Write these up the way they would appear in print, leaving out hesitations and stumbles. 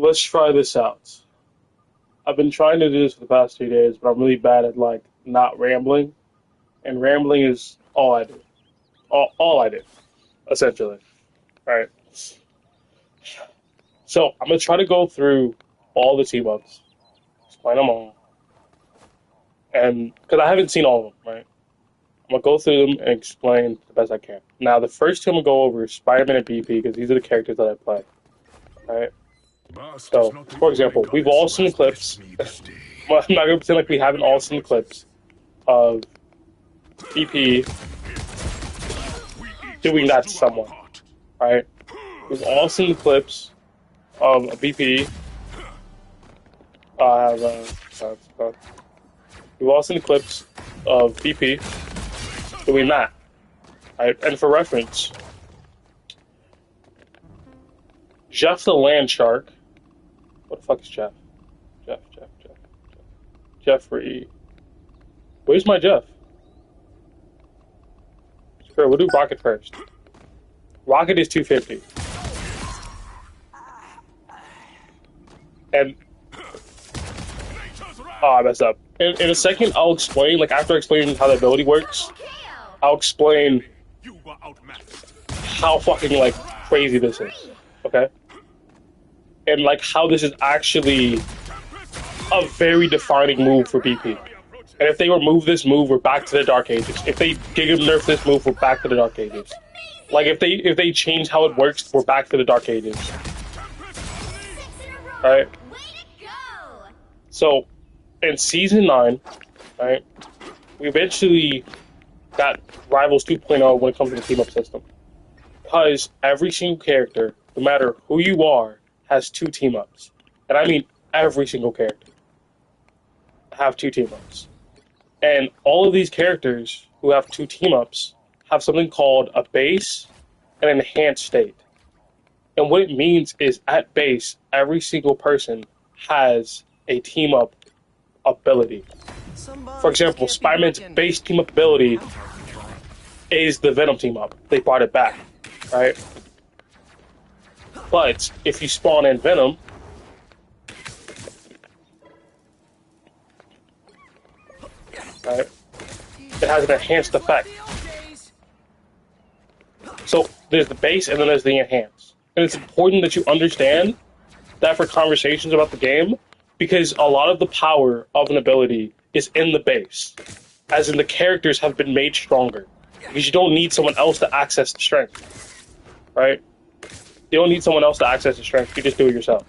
let's try this out. I've been trying to do this for the past 2 days, but I'm really bad at like not rambling, and rambling is all I do. All I do, essentially. All right. So I'm gonna try to go through all the team ups, explain them all, and because I haven't seen all of them, right? I'm gonna go through them and explain the best I can. Now, the first two I'm gonna go over is Spider-Man and BP because these are the characters that I play. All right. So, for example, we've all seen clips. Well, I'm not gonna pretend like we haven't all seen clips of BP doing that to someone. All right. We've all seen clips of a BP. We've all seen the clips of BP doing that. Right? And for reference, Jeff the Land Shark. What the fuck is Jeff? Jeff. Jeffrey. Where's my Jeff? Sure, we'll do Rocket first. Rocket is 250. And I messed up. In a second, I'll explain, like, after explaining how the ability works, I'll explain how fucking, like, crazy this is, okay? And, like, how this is actually a very defining move for BP. And if they remove this move, we're back to the Dark Ages. If they Giga nerf this move, we're back to the Dark Ages. Like, if they change how it works, we're back to the Dark Ages. Alright? So, in Season 9, right, we eventually got Rivals 2.0 when it comes to the team-up system. Because every single character, no matter who you are, has 2 team-ups. And I mean every single character have 2 team-ups. And all of these characters who have 2 team-ups have something called a base and an enhanced state. And what it means is, at base, every single person has a team-up ability. For example, Spider-Man's base team-up ability is the Venom team-up. They brought it back, right? But if you spawn in Venom, right, it has an enhanced effect. So there's the base and then there's the enhanced. And it's important that you understand that for conversations about the game, because a lot of the power of an ability is in the base, as in the characters have been made stronger. Because you don't need someone else to access the strength, right? You don't need someone else to access the strength, you just do it yourself.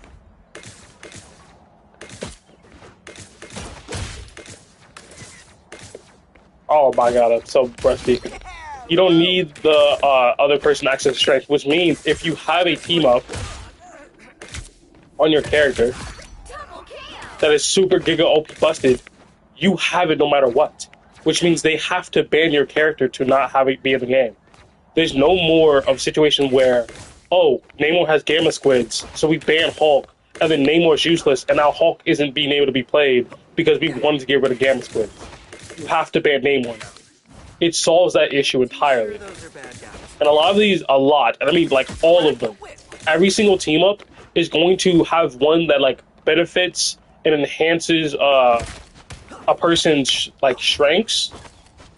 Oh my god, I'm so breathtaking. You don't need the other person to access strength, which means if you have a team up on your character that is super giga OP busted, you have it no matter what. Which means they have to ban your character to not have it be in the game. There's no more of a situation where, oh, Namor has Gamma Squids, so we ban Hulk, and then Namor is useless, and now Hulk isn't being able to be played because we wanted to get rid of Gamma Squids. You have to ban Namor now. It solves that issue entirely. And a lot of these, and I mean like all of them, every single team up is going to have one that like benefits and enhances a person's like strengths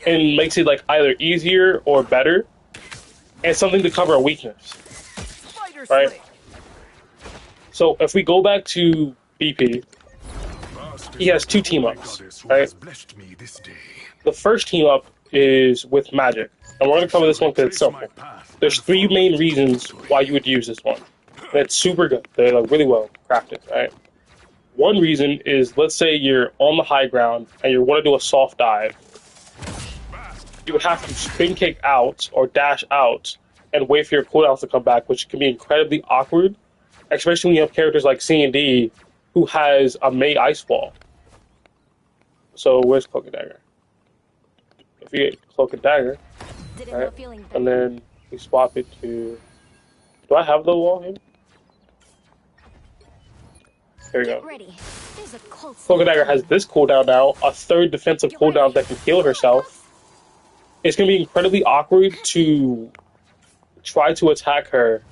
and makes it like either easier or better, and something to cover a weakness, right? So if we go back to BP, he has 2 team ups, right? The first team up is with magic, and we're going to cover this one because it's simple. There's 3 main reasons why you would use this one, and it's super good. They're like really well crafted, right? One reason is, let's say you're on the high ground and you want to do a soft dive. You would have to spin kick out or dash out and wait for your cooldowns to come back, which can be incredibly awkward, especially when you have characters like C&D who has a May Ice Wall. So where's Cloak and Dagger? If you get Cloak and Dagger, right, and then we swap it to... Do I have the wall here? Here we go. Cloak and Dagger has this cooldown now, a 3rd defensive cooldown that can heal herself. It's going to be incredibly awkward to try to attack her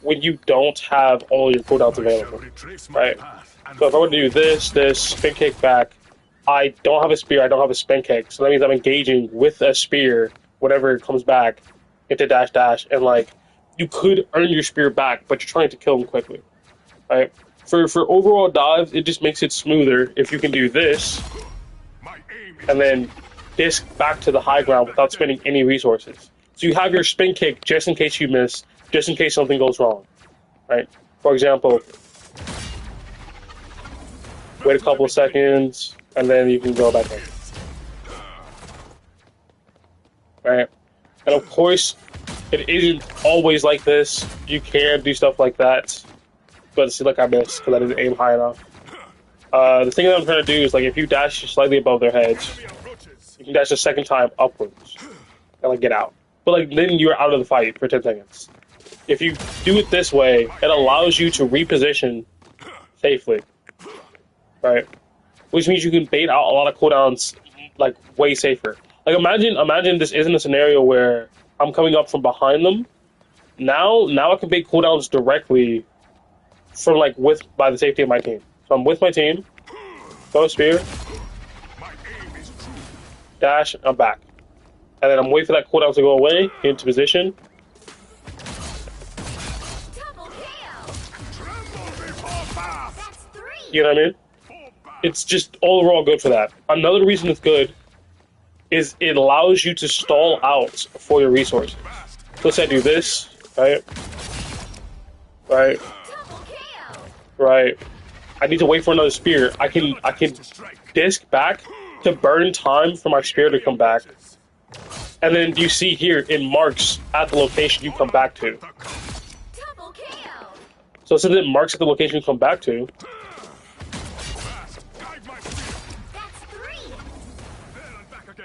when you don't have all your cooldowns available, right? So if I were to do this, spin kick back, I don't have a spear, I don't have a spin kick, so that means I'm engaging with a spear, whatever comes back, into dash, and like, you could earn your spear back, but you're trying to kill him quickly, right? For overall dives, it just makes it smoother if you can do this, and then disc back to the high ground without spending any resources. So you have your spin kick just in case you miss, just in case something goes wrong, right? For example, wait a couple of seconds, and then you can go back in. Right? And of course, it isn't always like this. You can do stuff like that, but see, like I missed because I didn't aim high enough. The thing that I'm trying to do is, like, if you dash slightly above their heads, you can dash a second time upwards and, like, get out. But, like, then you're out of the fight for 10 seconds. If you do it this way, it allows you to reposition safely, right? Which means you can bait out a lot of cooldowns, like, way safer. Like, imagine this isn't a scenario where I'm coming up from behind them. Now I can bait cooldowns directly from, like, by the safety of my team. So I'm with my team, throw a spear, dash, I'm back. And then I'm waiting for that cooldown to go away, get into position. You know what I mean? It's just overall good for that. Another reason it's good is it allows you to stall out for your resources. So let's say I do this, right? Right. I need to wait for another spear. I can disc back to burn time for my spear to come back. And then you see here, it marks at the location you come back to. So since it marks at the location you come back to,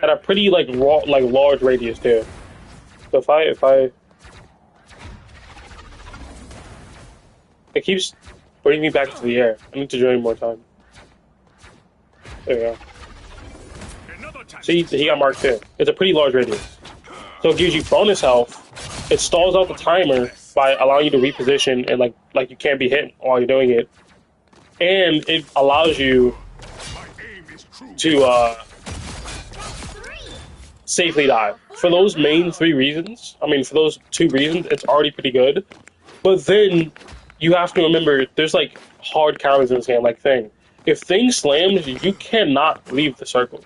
at a pretty large radius too. So if I it keeps bringing me back to the air. I need to join more time. There we go. See, he got marked too. It's a pretty large radius. So it gives you bonus health. It stalls out the timer by allowing you to reposition and like you can't be hit while you're doing it. And it allows you to safely dive. For those main three reasons, for those two reasons, it's already pretty good. But then you have to remember, there's like hard counters in this game, like Thing. If Thing slams, you cannot leave the circle.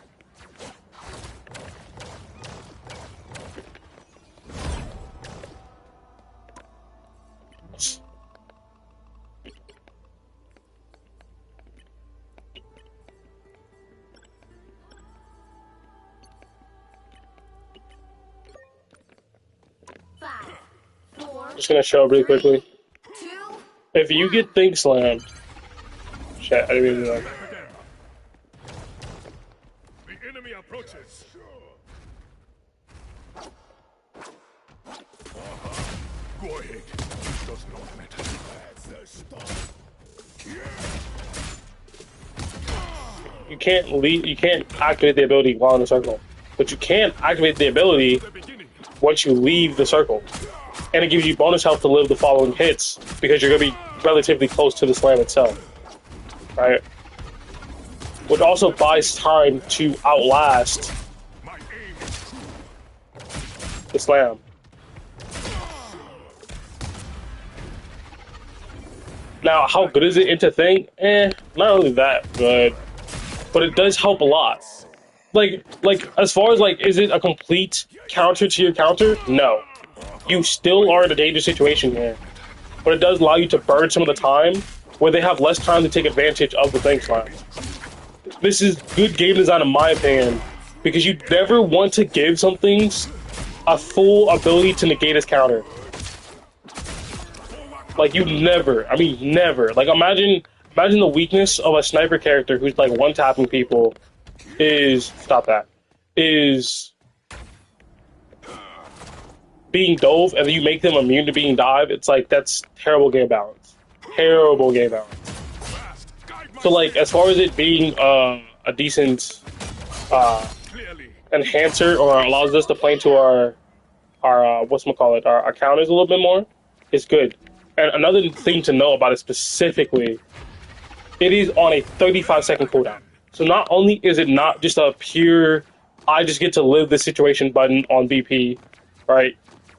Just gonna show up really quickly. If you get Thing slammed, shit, I didn't even do that. The enemy approaches. Go ahead. It does not matter. You can't leave. You can't activate the ability while in the circle, but you can activate the ability once you leave the circle. And it gives you bonus health to live the following hits because you're going to be relatively close to the slam itself, right? Which also buys time to outlast the slam. Now, how good is it into Thing? Not really that good, but it does help a lot. Like as far as is it a complete counter to your counter? No. You still are in a dangerous situation here, but it does allow you to burn some of the time where they have less time to take advantage of the Thing slam. This is good game design in my opinion, because you never want to give some things a full ability to negate its counter. Like you never, never. Like imagine the weakness of a sniper character who's like one-tapping people is being dove, and then you make them immune to being dive. It's like, that's terrible game balance. Terrible game balance. So like, as far as it being a decent enhancer, or allows us to play into our counters a little bit more, it's good. And another thing to know about it specifically, it is on a 35-second cooldown. So not only is it not just a pure, I just get to live this situation button on BP, right?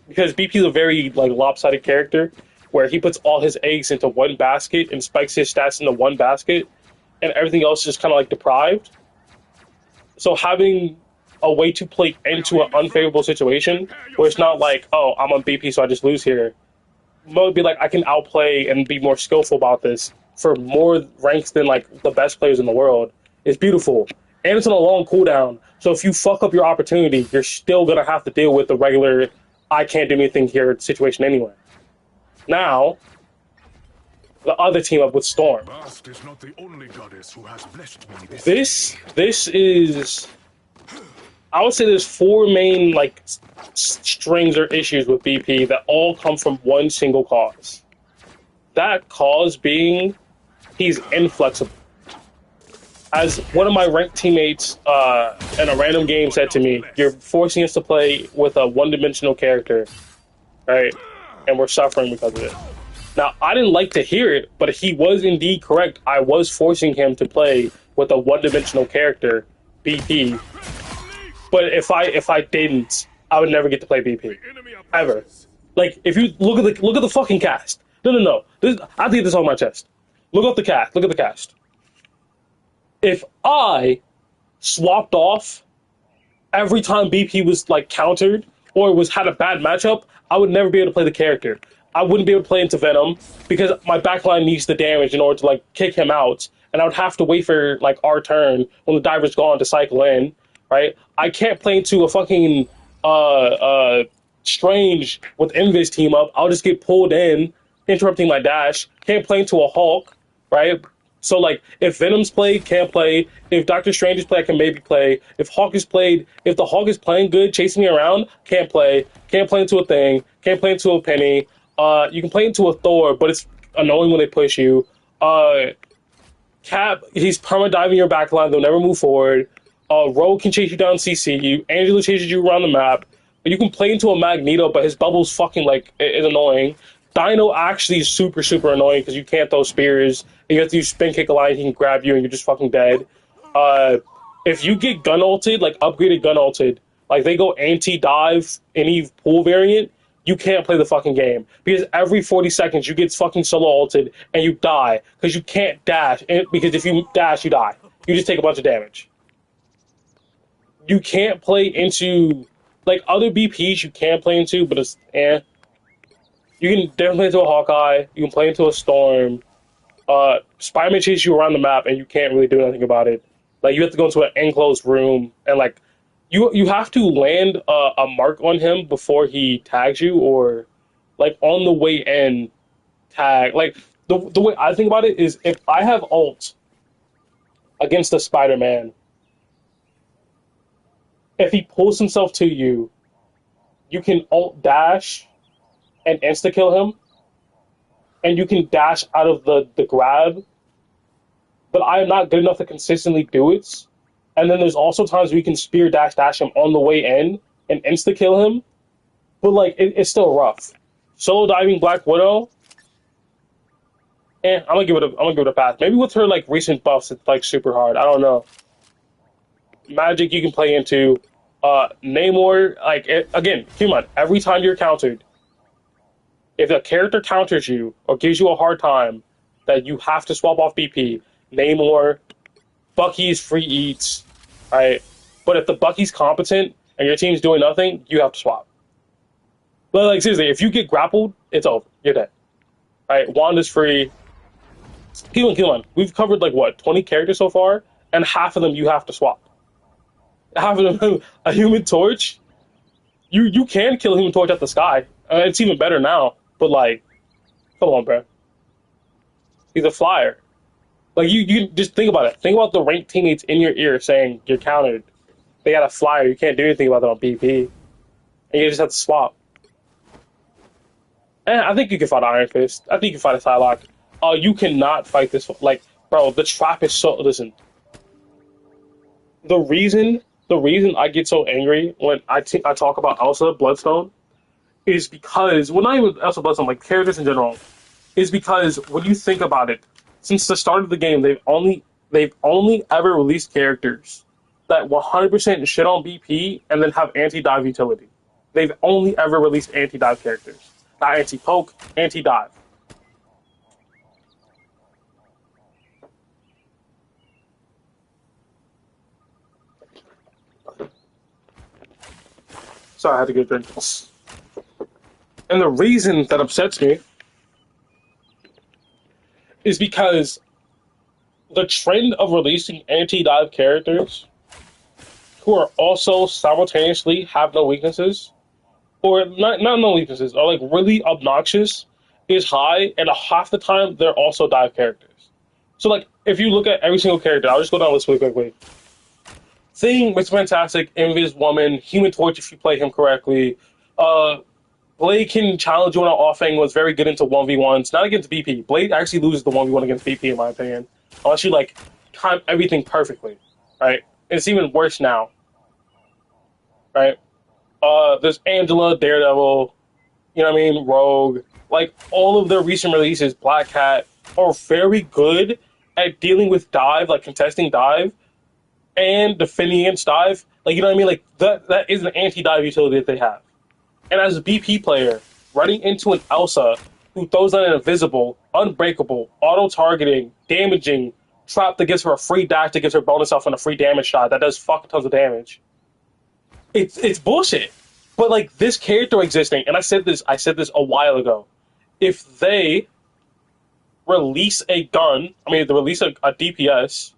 Because BP is a very like lopsided character where he puts all his eggs into one basket and spikes his stats into one basket, and everything else is just kind of like deprived. So having a way to play into an unfavorable situation where it's not like, oh, I'm on BP, so I just lose here. Would be like, I can outplay and be more skillful about this for more ranks than like the best players in the world. It's beautiful. And it's on a long cooldown. So if you fuck up your opportunity, you're still going to have to deal with the regular, I can't do anything here situation anyway. Now, the other team up with Storm. Bast is not the only goddess who has blessed me This is, I would say there's four main like strings or issues with BP that all come from one single cause. That cause being he's inflexible. As one of my ranked teammates in a random game said to me, you're forcing us to play with a one-dimensional character, right? And we're suffering because of it. Now, I didn't like to hear it, but he was indeed correct. I was forcing him to play with a one-dimensional character, BP. But if I didn't, I would never get to play BP ever. Like if you look at the fucking cast. No. I have to get this on my chest. Look at the cast. Look at the cast. If I swapped off every time BP was like countered or had a bad matchup, I would never be able to play the character. I wouldn't be able to play into Venom because my backline needs the damage in order to like kick him out, and I would have to wait for like our turn when the diver's gone to cycle in. Right? I can't play into a fucking Strange with Invis team up. I'll just get pulled in, interrupting my dash. Can't play into a Hulk, right? So like, if Venom's played, can't play. If Doctor Strange is played, I can maybe play. If Hulk is played, if the Hulk is playing good, chasing me around, can't play. Can't play into a Thing. Can't play into a Penny. You can play into a Thor, but it's annoying when they push you. Cap, he's perma-diving your backline. They'll never move forward. Rogue can chase you down CC you. Angela chases you around the map. You can play into a Magneto, but his bubble's fucking, like, is annoying. Dino actually is super, super annoying because you can't throw spears. You have to use spin kick a line, he can grab you, and you're just fucking dead. If you get gun ulted, like, upgraded gun ulted, like, they go anti-dive, any pool variant, you can't play the fucking game. Because every 40 seconds, you get fucking solo ulted, and you die. Because you can't dash. Because if you dash, you die. You just take a bunch of damage. You can't play into, like, other BPs you can play into, but it's, You can definitely play into a Hawkeye, you can play into a Storm, Spider-Man chases you around the map, and you can't really do anything about it. Like, you have to go into an enclosed room, and, like, you have to land a mark on him before he tags you, or, like, on the way in, tag. Like, the way I think about it is, if I have ult against a Spider-Man, if he pulls himself to you, you can ult dash and insta-kill him, and you can dash out of the grab, but I am not good enough to consistently do it. And then there's also times where you can spear dash him on the way in and insta-kill him, but, like, it's still rough. Solo diving Black Widow, I'm gonna give it a pass. Maybe with her, like, recent buffs, it's, like, super hard. I don't know. Magic you can play into. Namor, like, again, keep in mind, every time you're countered, if a character counters you or gives you a hard time, that you have to swap off BP. Namor, Bucky's free eats, right? But if the Bucky's competent and your team's doing nothing, you have to swap. But, like, seriously, if you get grappled, it's over. You're dead. Right? Wanda's free. Keep on. We've covered, like, what, 20 characters so far? And half of them you have to swap. Half of them, a Human Torch, you can kill a Human Torch at the sky. It's even better now. But, like, come on, bro. He's a flyer. Like, you just think about it. Think about the ranked teammates in your ear saying you're countered. They got a flyer. You can't do anything about that on BP. And you just have to swap. And I think you can fight Iron Fist. I think you can fight a Psylocke. You cannot fight this. Like, bro, the trap is so... Listen. The reason I get so angry when I talk about Elsa Bloodstone is because... Well, not even Elsa Bloodstone, like, characters in general. is because when you think about it, since the start of the game, they've only ever released characters that 100% shit on BP and then have anti-dive utility. They've only ever released anti-dive characters, not anti-poke, anti-dive. Sorry, I had to get a drink. And the reason that upsets me is because the trend of releasing anti-dive characters who are also simultaneously have no weaknesses, or not no weaknesses, are like really obnoxious, is high, and half the time they're also dive characters. So like if you look at every single character, I'll just go down this really quickly. Thing, Mr. Fantastic, Invis Woman, Human Torch if you play him correctly. Uh, Blade can challenge you on an offing, was very good into 1v1s, not against BP. Blade actually loses the 1v1 against BP, in my opinion. Unless you, like, time everything perfectly, right? And it's even worse now, right? There's Angela, Daredevil, you know what I mean, Rogue. Like, all of their recent releases, Black Cat, are very good at dealing with dive, like contesting dive, and defending against dive. Like, you know what I mean? Like, that is an anti-dive utility that they have. And as a BP player, running into an Elsa who throws out an invisible, unbreakable, auto-targeting, damaging trap that gives her a free dash that gives her bonus off on a free damage shot that does fuck tons of damage. It's bullshit. But like this character existing, and I said this a while ago. If they release a gun, they release a DPS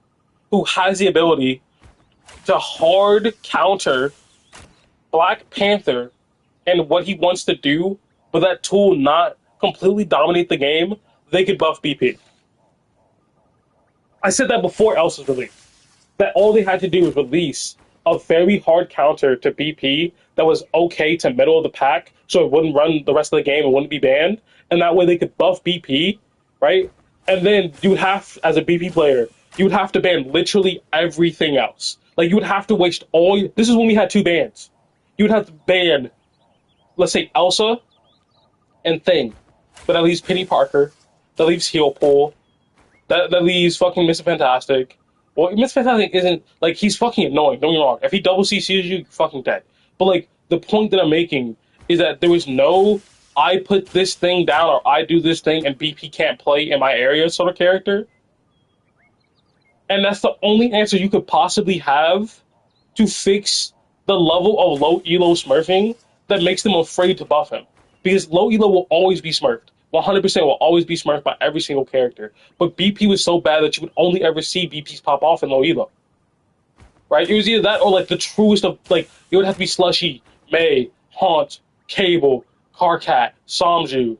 who has the ability to hard counter Black Panther and what he wants to do, but that tool not completely dominate the game, they could buff BP. I said that before Elsa's release. That all they had to do was release a very hard counter to BP that was okay to middle of the pack, so it wouldn't run the rest of the game and wouldn't be banned, and that way they could buff BP, right? And then you would have, as a BP player, you would have to ban literally everything else. Like, you would have to waste this is when we had two bans. You would have to ban, let's say, Elsa and Thing. But that leaves Penny Parker. That leaves Heal Pool. That leaves fucking Mr. Fantastic. Well, Mr. Fantastic isn't, like, he's fucking annoying, don't get me wrong. If he double CCs you, you're fucking dead. But, like, the point that I'm making is that there was no, I put this thing down or I do this thing and BP can't play in my area sort of character. And that's the only answer you could possibly have to fix the level of low elo smurfing that makes them afraid to buff him. Because low elo will always be smurfed. 100% will always be smurfed by every single character. But BP was so bad that you would only ever see BPs pop off in low elo. Right? It was either that or like the truest of, like, it would have to be Slushy, May, Haunt, Cable, Karkat, Samju.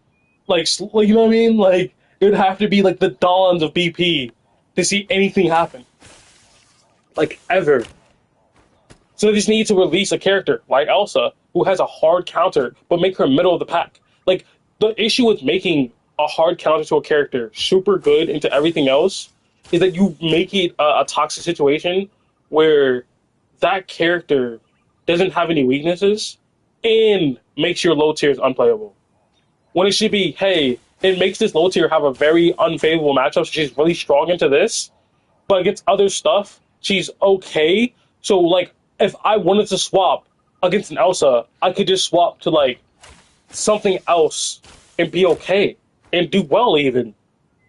Like, you know what I mean? Like, it would have to be like the dawns of BP to see anything happen. Like, ever. So they just need to release a character like Elsa who has a hard counter, but make her middle of the pack. Like, the issue with making a hard counter to a character super good into everything else is that you make it a toxic situation where that character doesn't have any weaknesses and makes your low tiers unplayable. When it should be, hey, it makes this low tier have a very unfavorable matchup, so she's really strong into this, but against other stuff, she's okay. So, like, if I wanted to swap against an Elsa, I could just swap to, like, something else and be okay and do well even.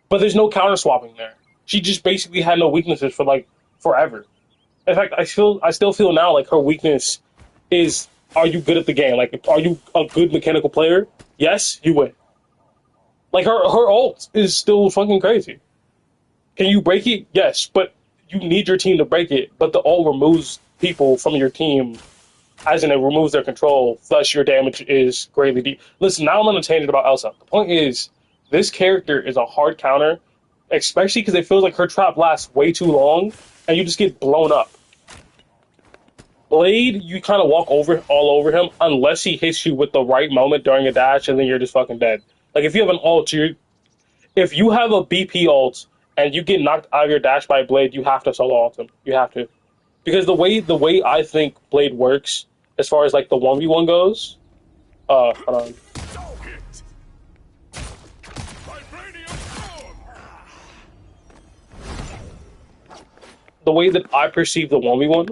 But there's no counter swapping there. She just basically had no weaknesses for, like, forever. In fact, I still feel now like her weakness is, are you good at the game? Like, are you a good mechanical player? Yes, you win. Like, her ult is still fucking crazy. Can you break it? Yes, but you need your team to break it. But the ult removes people from your team, as in it removes their control, thus your damage is greatly deep. Listen, now I'm on a tangent about Elsa. The point is, this character is a hard counter, especially because it feels like her trap lasts way too long, and you just get blown up. Blade, you kind of walk all over him, unless he hits you with the right moment during a dash, and then you're just fucking dead. Like, if you have an ult, if you have a BP ult, and you get knocked out of your dash by Blade, you have to solo ult him. You have to. Because the way I think Blade works, as far as, like, the 1v1 goes, hold on. the way that I perceive the 1v1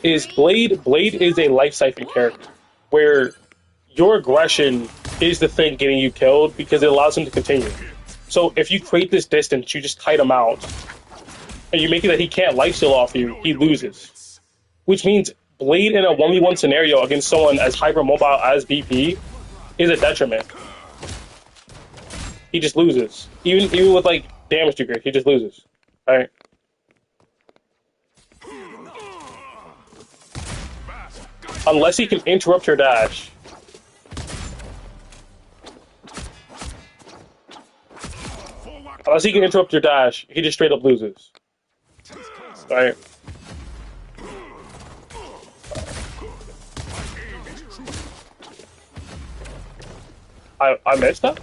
is Blade is a life siphon character where your aggression is the thing getting you killed because it allows him to continue. So if you create this distance, you just kite him out, and you make it that he can't lifesteal off you, he loses. Which means Blade in a 1v1 scenario against someone as hypermobile as BP is a detriment. He just loses. Even with like damage degree, he just loses. Right? Unless he can interrupt your dash. Unless he can interrupt your dash, he just straight up loses. Right? I missed that?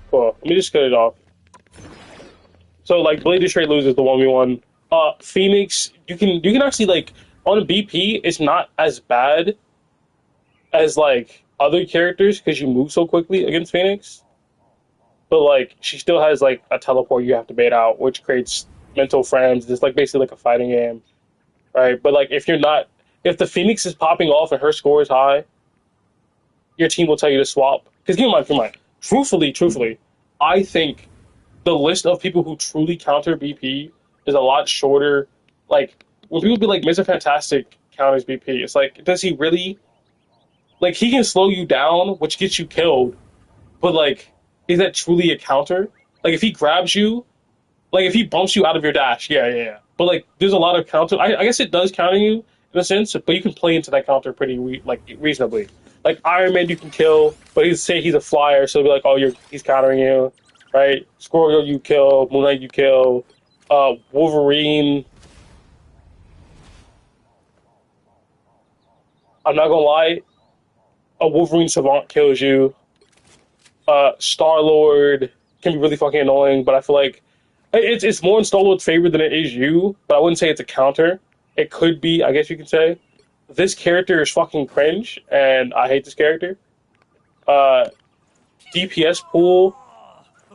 Cool. Let me just cut it off. So like Blade just straight loses the 1v1. Phoenix, you can actually like on a BP, it's not as bad as like other characters because you move so quickly against Phoenix. But like she still has like a teleport you have to bait out, which creates mental frames. It's like basically like a fighting game, right? But like if the Phoenix is popping off and her score is high, your team will tell you to swap. Because keep in mind, truthfully, I think the list of people who truly counter BP is a lot shorter. Like when people be like Mr. Fantastic counters BP, it's like, does he really? Like he can slow you down, which gets you killed, but like, is that truly a counter? Like if he grabs you, like if he bumps you out of your dash, yeah. But like, there's a lot of counter. I guess it does counter you in a sense, but you can play into that counter pretty reasonably. Like Iron Man, you can kill, but he'd say he's a flyer, so it'll be like, oh, he's countering you, right? Scorpio, you kill. Moon Knight, you kill. Wolverine. I'm not gonna lie, a Wolverine Savant kills you. Star-Lord can be really fucking annoying, but I feel like it's more in Star-Lord's favor than it is you, but I wouldn't say it's a counter. It could be, I guess you could say. This character is fucking cringe, and I hate this character. DPS pool,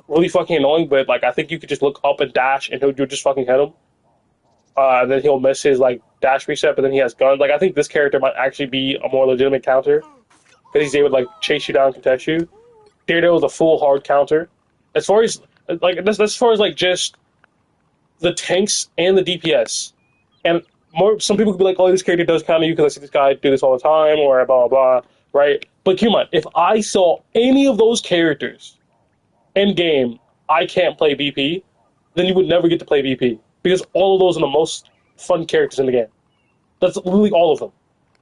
really fucking annoying, but like I think you could just look up and dash, and you'll just fucking hit him. And then he'll miss his like dash reset, but then he has guns. Like I think this character might actually be a more legitimate counter because he's able to like chase you down and contest you. Daredevil is a full hard counter. As far as like that's as far as like just the tanks and the DPS, and some people could be like, oh, this character does counter you because I see this guy do this all the time, or blah blah blah, right? But keep in mind, if I saw any of those characters in game, I can't play BP, then you would never get to play BP because all of those are the most fun characters in the game. That's literally all of them.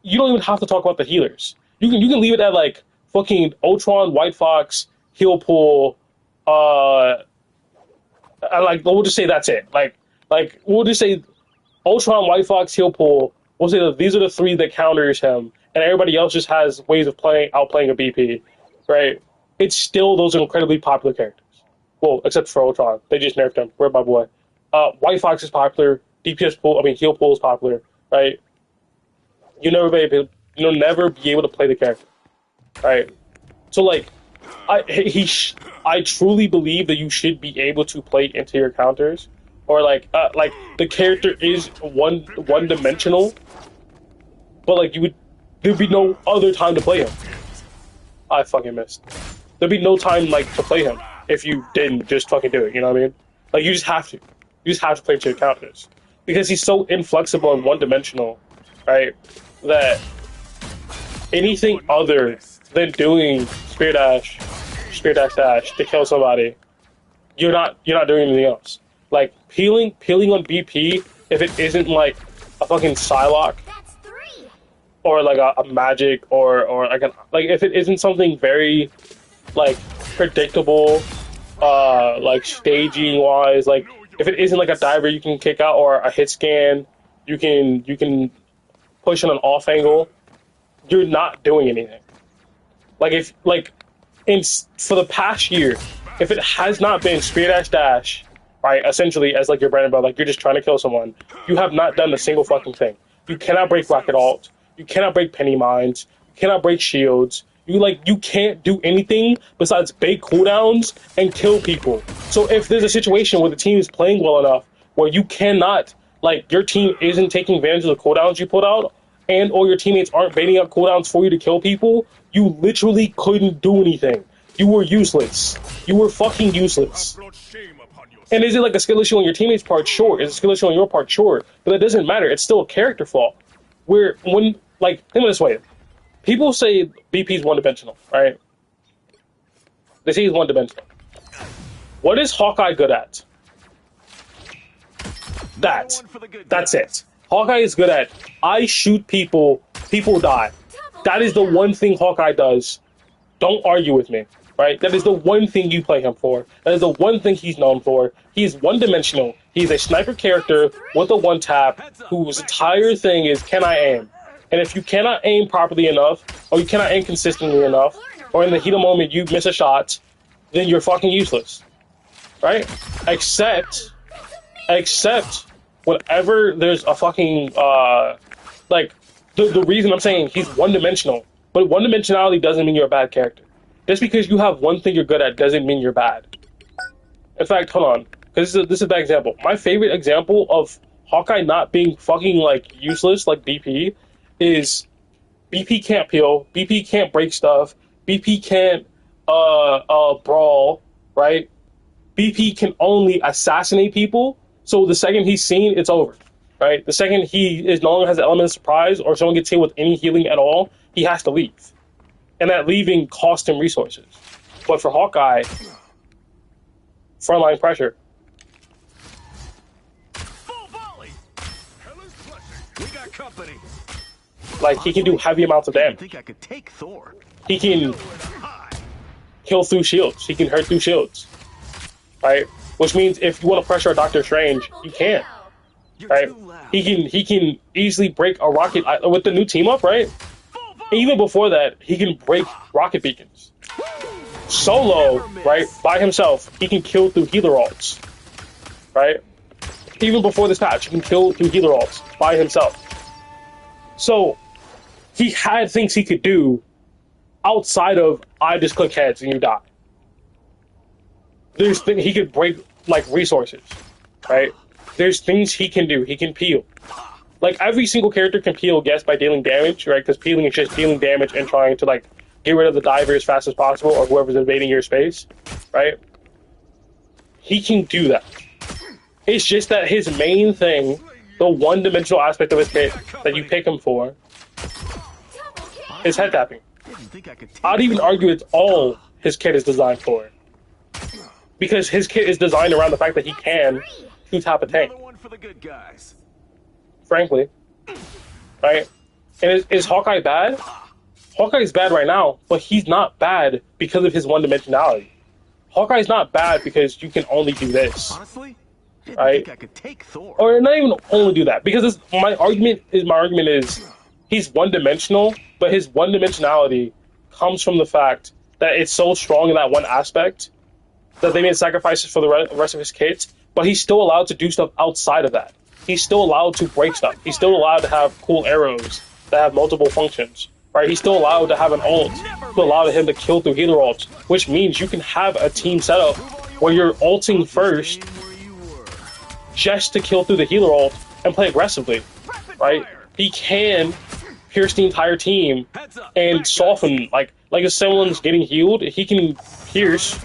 You don't even have to talk about the healers. You can leave it at like fucking Ultron, White Fox, Heal Pool, like we'll just say that's it. Like we'll just say Ultron, White Fox, Heal Pool. We'll say that these are the three that counters him, and everybody else just has ways of outplaying a BP, right? It's still those incredibly popular characters. Well, except for Ultron, they just nerfed him. Where's my boy? White Fox is popular. DPS pool, Heal Pool is popular, right? You'll never be able to play the character, right? So like, I truly believe that you should be able to play into your counters, or like the character is one dimensional, but like there'd be no other time to play him. I fucking missed. There'd be no time like to play him if you didn't just fucking do it. You know what I mean? Like you just have to. You just have to play into your counters because he's so inflexible and one dimensional, right? That anything other than doing spear dash to kill somebody, you're not doing anything else. Like peeling on BP, if it isn't like a fucking Psylocke or like a magic or like if it isn't something very like predictable, like staging wise, like if it isn't like a diver you can kick out or a hit scan, you can push on an off angle, you're not doing anything. Like for the past year, if it has not been spear dash, right, essentially as like your brand about like you're just trying to kill someone, you have not done a single fucking thing. You cannot break rocket alt, you cannot break penny mines, cannot break shields. You can't do anything besides bait cooldowns and kill people. So if there's a situation where the team is playing well enough where you cannot, like, your team isn't taking advantage of the cooldowns you put out, and or your teammates aren't baiting up cooldowns for you to kill people, you literally couldn't do anything. You were useless. You were fucking useless. And is it like a skill issue on your teammates' part? Sure. Is it a skill issue on your part? Sure. But it doesn't matter. It's still a character flaw. Where, when, like, think of it this way. People say BP's one-dimensional, right? They say he's one-dimensional. What is Hawkeye good at? That's it. Hawkeye is good at, I shoot people, people die. That is the one thing Hawkeye does. Don't argue with me, right? That is the one thing you play him for. That is the one thing he's known for. He's one-dimensional. He's a sniper character with a one-tap whose entire thing is, can I aim? And if you cannot aim properly enough, or you cannot aim consistently enough, or in the heat of the moment you miss a shot, then you're fucking useless, right? Except whenever there's a fucking, like, the reason I'm saying he's one-dimensional, but one-dimensionality doesn't mean you're a bad character. Just because you have one thing you're good at doesn't mean you're bad. In fact, hold on, because this is a bad example. My favorite example of Hawkeye not being fucking, like, useless, like BP, is BP can't peel, BP can't break stuff, BP can't, brawl, right? BP can only assassinate people, so the second he's seen, it's over, right? The second he is no longer has the element of surprise, or someone gets hit with any healing at all, he has to leave. And that leaving cost him resources. But for Hawkeye, frontline pressure. Full volley. We got company. Like, he can do heavy amounts of damage. I think I could take Thor. He can kill through shields. He can hurt through shields. Right? Which means if you want to pressure a Doctor Strange, he can. Right? He can easily break a rocket with the new team up, right? Even before that, he can break rocket beacons. Solo, right? By himself, he can kill through healer ults. Right? Even before this patch, he can kill through healer ults by himself. So, he had things he could do outside of, I just click heads and you die. There's things he could break, like, resources, right? There's things he can do. He can peel. Like, every single character can peel, yes, by dealing damage, right? Because peeling is just dealing damage and trying to, like, get rid of the diver as fast as possible, or whoever's invading your space, right? He can do that. It's just that his main thing, the one-dimensional aspect of his kit that you pick him for, is head tapping. I'd even argue it's all his kit is designed for. Because his kit is designed around the fact that he can two-tap a tank. Frankly. Right? And is Hawkeye bad? Hawkeye's bad right now, but he's not bad because of his one-dimensionality. Hawkeye's not bad because you can only do this. Honestly, right? I could take Thor. Or not even only do that, because my argument is he's one-dimensional, but his one-dimensionality comes from the fact that it's so strong in that one aspect that they made sacrifices for the rest of his kits, but he's still allowed to do stuff outside of that. He's still allowed to break stuff. He's still allowed to have cool arrows that have multiple functions, right? He's still allowed to have an ult to allow him to kill through healer ults, which means you can have a team setup where you're ulting first just to kill through the healer ult and play aggressively, right? He can pierce the entire team and soften, like if someone's getting healed, he can pierce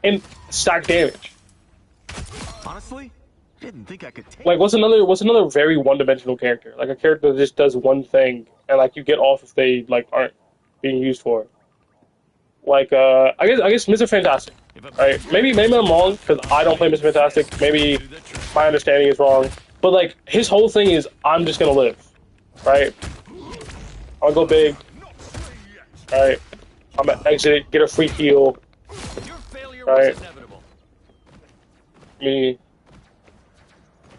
and stack damage. Honestly, I didn't think I could take. Like, what's another very one-dimensional character? Like a character that just does one thing and like you get off if they like aren't being used for it. Like I guess Mr. Fantastic. Right? Maybe I'm wrong because I don't play Mr. Fantastic. Maybe my understanding is wrong. But like his whole thing is I'm just gonna live. Right? I'll go big. Right? I'm gonna exit, get a free heal. Right?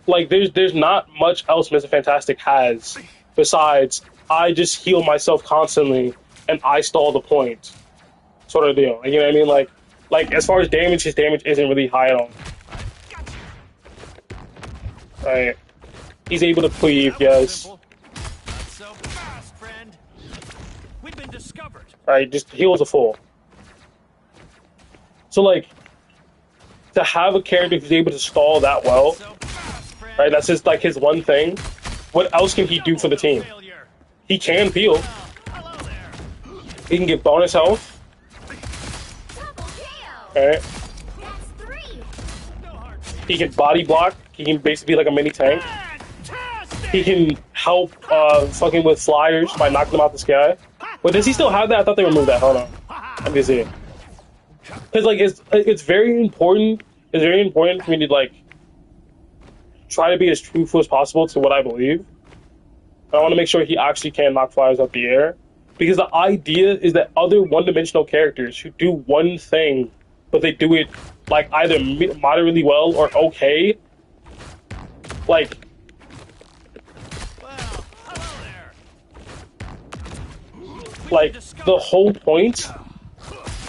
Like there's not much else Mr. Fantastic has besides I just heal myself constantly and I stall the point, sort of deal. You know what I mean? Like as far as damage, his damage isn't really high at all. Right? He's able to cleave, yes. discovered. Right? Just heals a full. So like, to have a character who's able to stall that well, So fast, friend. right? That's just like his one thing. What else can he do for the team? Failure. He can heal. Hello there. He can get bonus health. Double KO. Right? That's 3. No hard. He can body block. He can basically be like a mini tank. Fantastic. He can help fucking with flyers by knocking them out the sky. But does he still have that? I thought they removed that. Hold on. Let me see. Because like it's very important. It's very important for me to like try to be as truthful as possible to what I believe. I want to make sure he actually can knock flyers up the air. Because the idea is that other one-dimensional characters who do one thing, but they do it like either moderately well or okay, like Well, hello there. like the whole point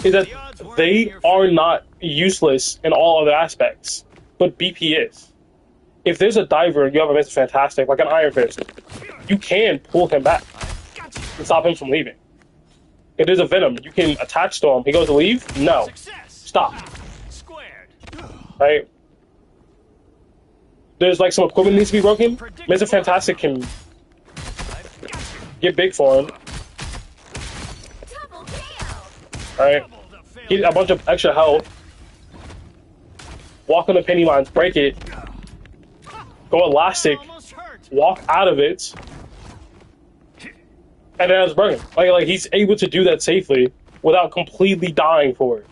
is that they are not useless in all other aspects, but BP is. If there's a diver and you have a Mr. Fantastic, like an Iron Fist, you can pull him back Got you. and stop him from leaving. If there's a Venom, you can attach to him. He goes to leave? No. Success. Stop. Squared. Right? There's like some equipment needs to be broken. Mr. Fantastic can get big for him. Double KO. Right? Double the Get failure. a bunch of extra health. Walk on the penny lines, break it. Go elastic. Almost hurt. Walk out of it, and then it's broken. Like he's able to do that safely without completely dying for it.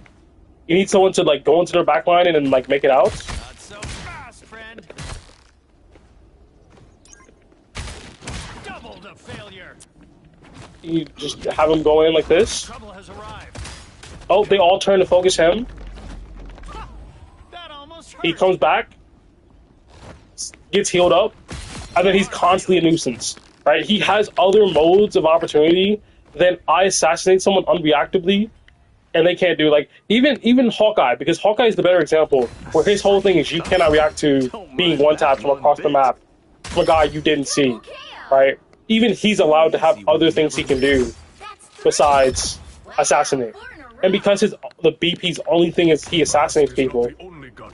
You need someone to like go into their back line and then like make it out. Not so fast, friend. Double the failure. You just have him go in like this. Trouble has arrived. Oh, they all turn to focus him. That almost hurt. He comes back, gets healed up, and then he's constantly a nuisance. Right? He has other modes of opportunity. Then I assassinate someone unreactably, and they can't do like even Hawkeye, because Hawkeye is the better example, where his whole thing is you cannot react to being one tapped from across the map from a guy you didn't see. KO. Right? Even he's allowed to have other things he can do That's 3. besides assassinate. And because the BP's only thing is he assassinates people,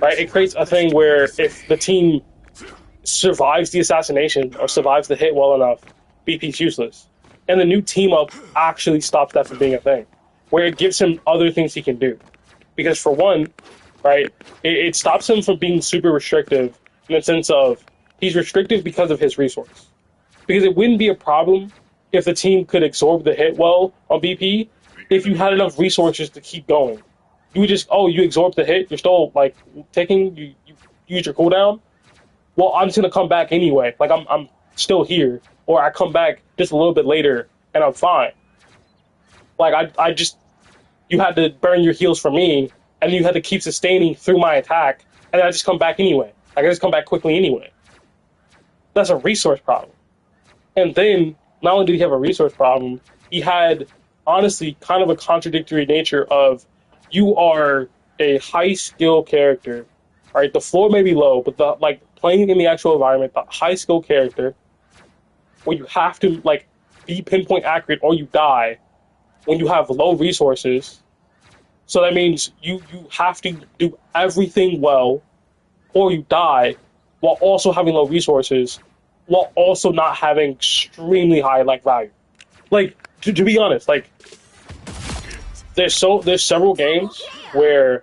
right? It creates a thing where if the team survives the assassination or survives the hit well enough, BP's useless. And the new team up actually stops that from being a thing, where it gives him other things he can do. Because for one, right, it stops him from being super restrictive in the sense of he's restrictive because of his resource. Because it wouldn't be a problem if the team could absorb the hit well on BP if you had enough resources to keep going. You would just, oh, you absorb the hit, you're still like taking, you use your cooldown. Well, I'm just gonna come back anyway. Like I'm still here, or I come back just a little bit later and I'm fine. Like I just, you had to burn your heals for me, and you had to keep sustaining through my attack, and then I just come back anyway. Like I just come back quickly anyway. That's a resource problem. And then not only did he have a resource problem, he had honestly kind of a contradictory nature of you are a high skill character, right? The floor may be low, but the like playing in the actual environment, the high skill character, where you have to like be pinpoint accurate or you die when you have low resources. So that means you have to do everything well or you die while also having low resources, while also not having extremely high like value. Like to be honest, like there's several games where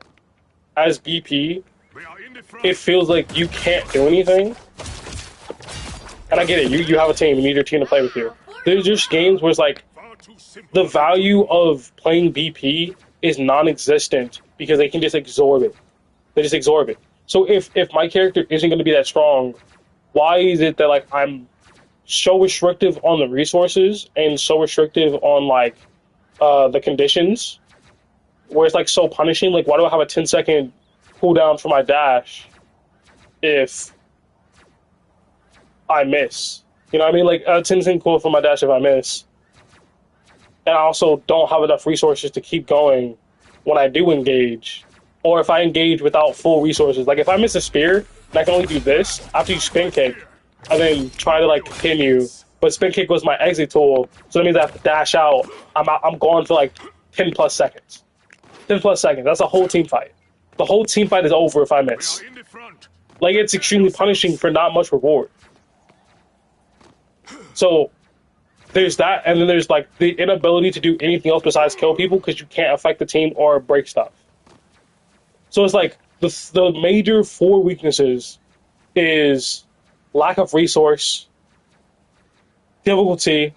as BP it feels like you can't do anything. And I get it, you have a team, you need your team to play with you. There's just games where it's like the value of playing BP is non-existent because they can just absorb it. They just absorb it. So if my character isn't going to be that strong, why is it that like I'm so restrictive on the resources and so restrictive on like the conditions, where it's like so punishing? Like, why do I have a 10-second cooldown for my dash if I miss? You know what I mean? Like a 10-second cooldown for my dash if I miss. And I also don't have enough resources to keep going when I do engage. Or if I engage without full resources. Like if I miss a spear and I can only do this, I have to use spin kick and then try to like continue but spin kick was my exit tool, so that means I have to dash out. I'm gone for like 10 plus seconds. 10 plus seconds. That's a whole team fight. The whole team fight is over if I miss. In the front. Like, it's extremely punishing for not much reward. So there's that, and then there's like the inability to do anything else besides kill people because you can't affect the team or break stuff. So it's like the major 4 weaknesses is lack of resource, difficulty,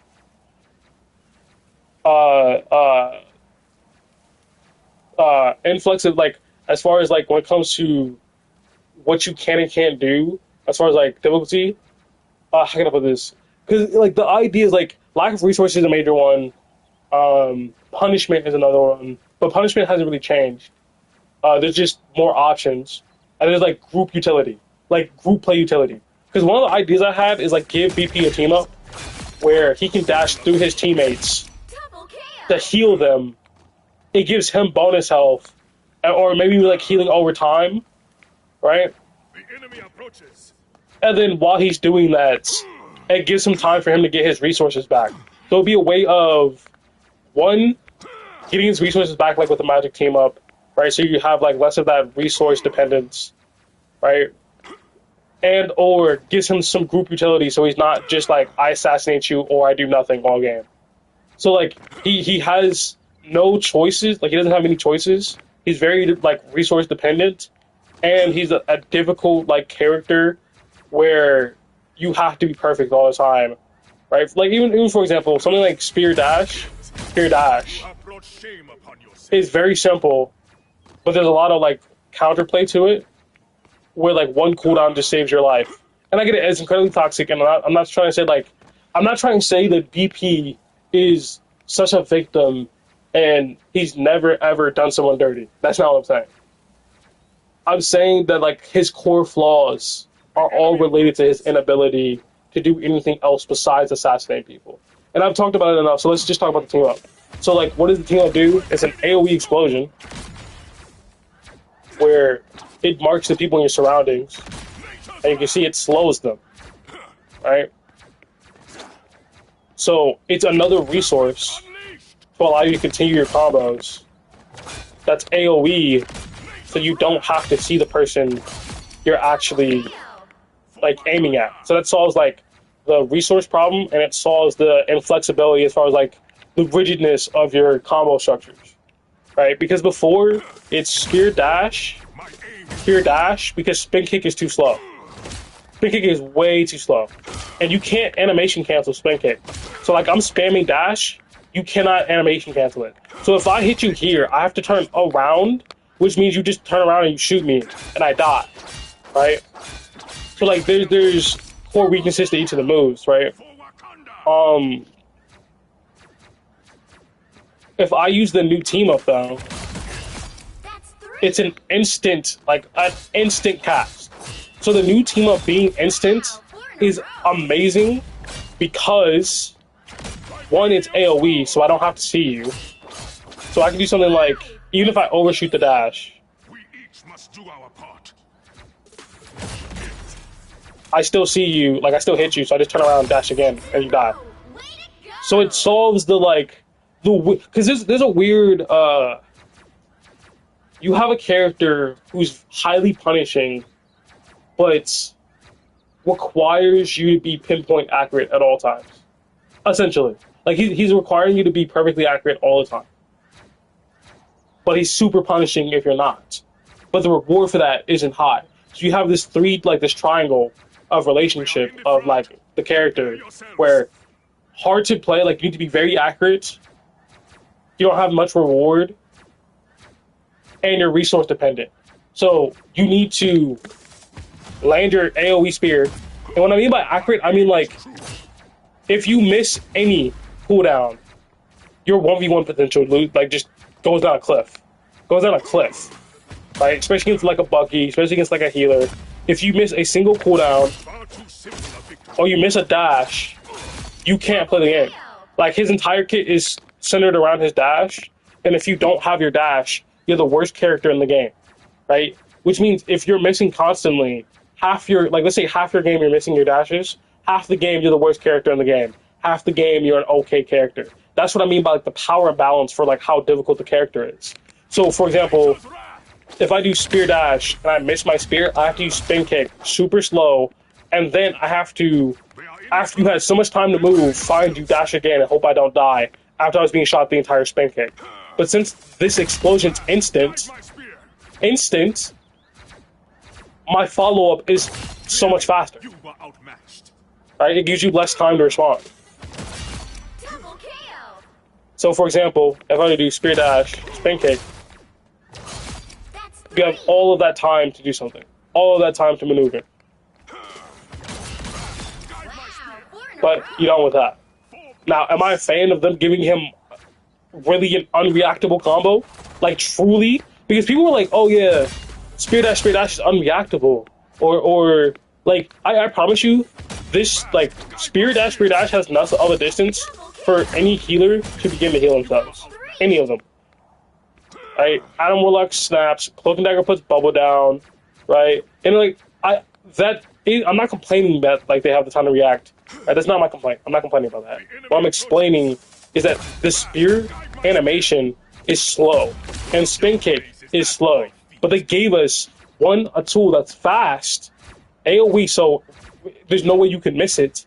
inflexive, like as far as like when it comes to what you can and can't do, as far as like difficulty. How can I put this? Because like the idea is like lack of resources is a major one. Punishment is another one, but punishment hasn't really changed. There's just more options, and there's like group utility, like group play utility. Because one of the ideas I had is like give BP a team up where he can dash through his teammates Double kill. to heal them. It gives him bonus health, or maybe like healing over time, right? The enemy approaches. And then while he's doing that, it gives him time for him to get his resources back. So it'll be a way of, one, getting his resources back, like with the magic team up, right? So you have like less of that resource dependence, right? And or gives him some group utility, so he's not just like I assassinate you or I do nothing all game. So like he has no choices, like he doesn't have any choices. He's very like resource dependent, and he's a difficult like character where you have to be perfect all the time, right? Like even for example, something like Spear Dash Brought shame upon yourself. is very simple, but there's a lot of like counterplay to it, where like one cooldown just saves your life. And I get it, it's incredibly toxic, and I'm not trying to say like, I'm not trying to say that BP is such a victim and he's never ever done someone dirty. That's not what I'm saying. I'm saying that like his core flaws are all related to his inability to do anything else besides assassinate people. And I've talked about it enough, so let's just talk about the team up. So like, what does the team up do? It's an AoE explosion where it marks the people in your surroundings, and you can see it slows them, right? So it's another resource to allow you to continue your combos. That's AoE, so you don't have to see the person you're actually like aiming at. So that solves like the resource problem, and it solves the inflexibility as far as like the rigidness of your combo structures, right? Because before it's spear dash, because spin kick is too slow. Spin kick is way too slow, and you can't animation cancel spin kick. So like I'm spamming dash, you cannot animation cancel it. So if I hit you here, I have to turn around, which means you just turn around and you shoot me, and I die, right? So like there's core weaknesses to each of the moves, right? If I use the new team up though, That's 3. it's an instant cast. So the new team up being instant is amazing because one, it's AoE, so I don't have to see you. So I can do something like, even if I overshoot the dash, We each must do our part. I still see you, like I still hit you, so I just turn around and dash again, and you die. Way to go. So it solves the like because there's a weird you have a character who's highly punishing, but requires you to be pinpoint accurate at all times. Essentially, like he's requiring you to be perfectly accurate all the time, but he's super punishing if you're not. But the reward for that isn't high. So you have this this triangle of relationship of like the character where hard to play, like you need to be very accurate, you don't have much reward, and you're resource dependent. So you need to land your AoE spear. And what I mean by accurate, I mean like if you miss any cooldown, your 1v1 potential like just goes down a cliff. Right? Especially against like a Bucky, especially against like a healer. If you miss a single cooldown Far too simple a victory. or you miss a dash, you can't play the game. Like his entire kit is centered around his dash, and if you don't have your dash, you're the worst character in the game, right? Which means if you're missing constantly, let's say half your game you're missing your dashes, half the game you're the worst character in the game. Half the game you're an okay character. That's what I mean by like the power balance for like how difficult the character is. So for example, if I do spear dash and I miss my spear, I have to use spin kick super slow, and then I have to, after you had so much time to move, find you dash again and hope I don't die after I was being shot the entire spin kick. But since this explosion's instant, my follow-up is so much faster. You were outmatched. Right? It gives you less time to respond. Double KO. So for example, if I do spear dash, spin kick, That's you have all of that time to do something. All of that time to maneuver. But you don't with that. Now, am I a fan of them giving him really an unreactable combo? Like, truly? Because people were like, oh yeah, spear dash is unreactable. Or like, I promise you, this, like, spear dash has enough of a distance for any healer to begin to heal themselves. Any of them. Right? Adam Warlock snaps, Cloak and Dagger puts bubble down, right? And like, I'm not complaining that like they have the time to react. Right? That's not my complaint. I'm not complaining about that. What I'm explaining is that the spear animation is slow and spin kick is slow. But they gave us a tool that's fast, AoE, so there's no way you can miss it.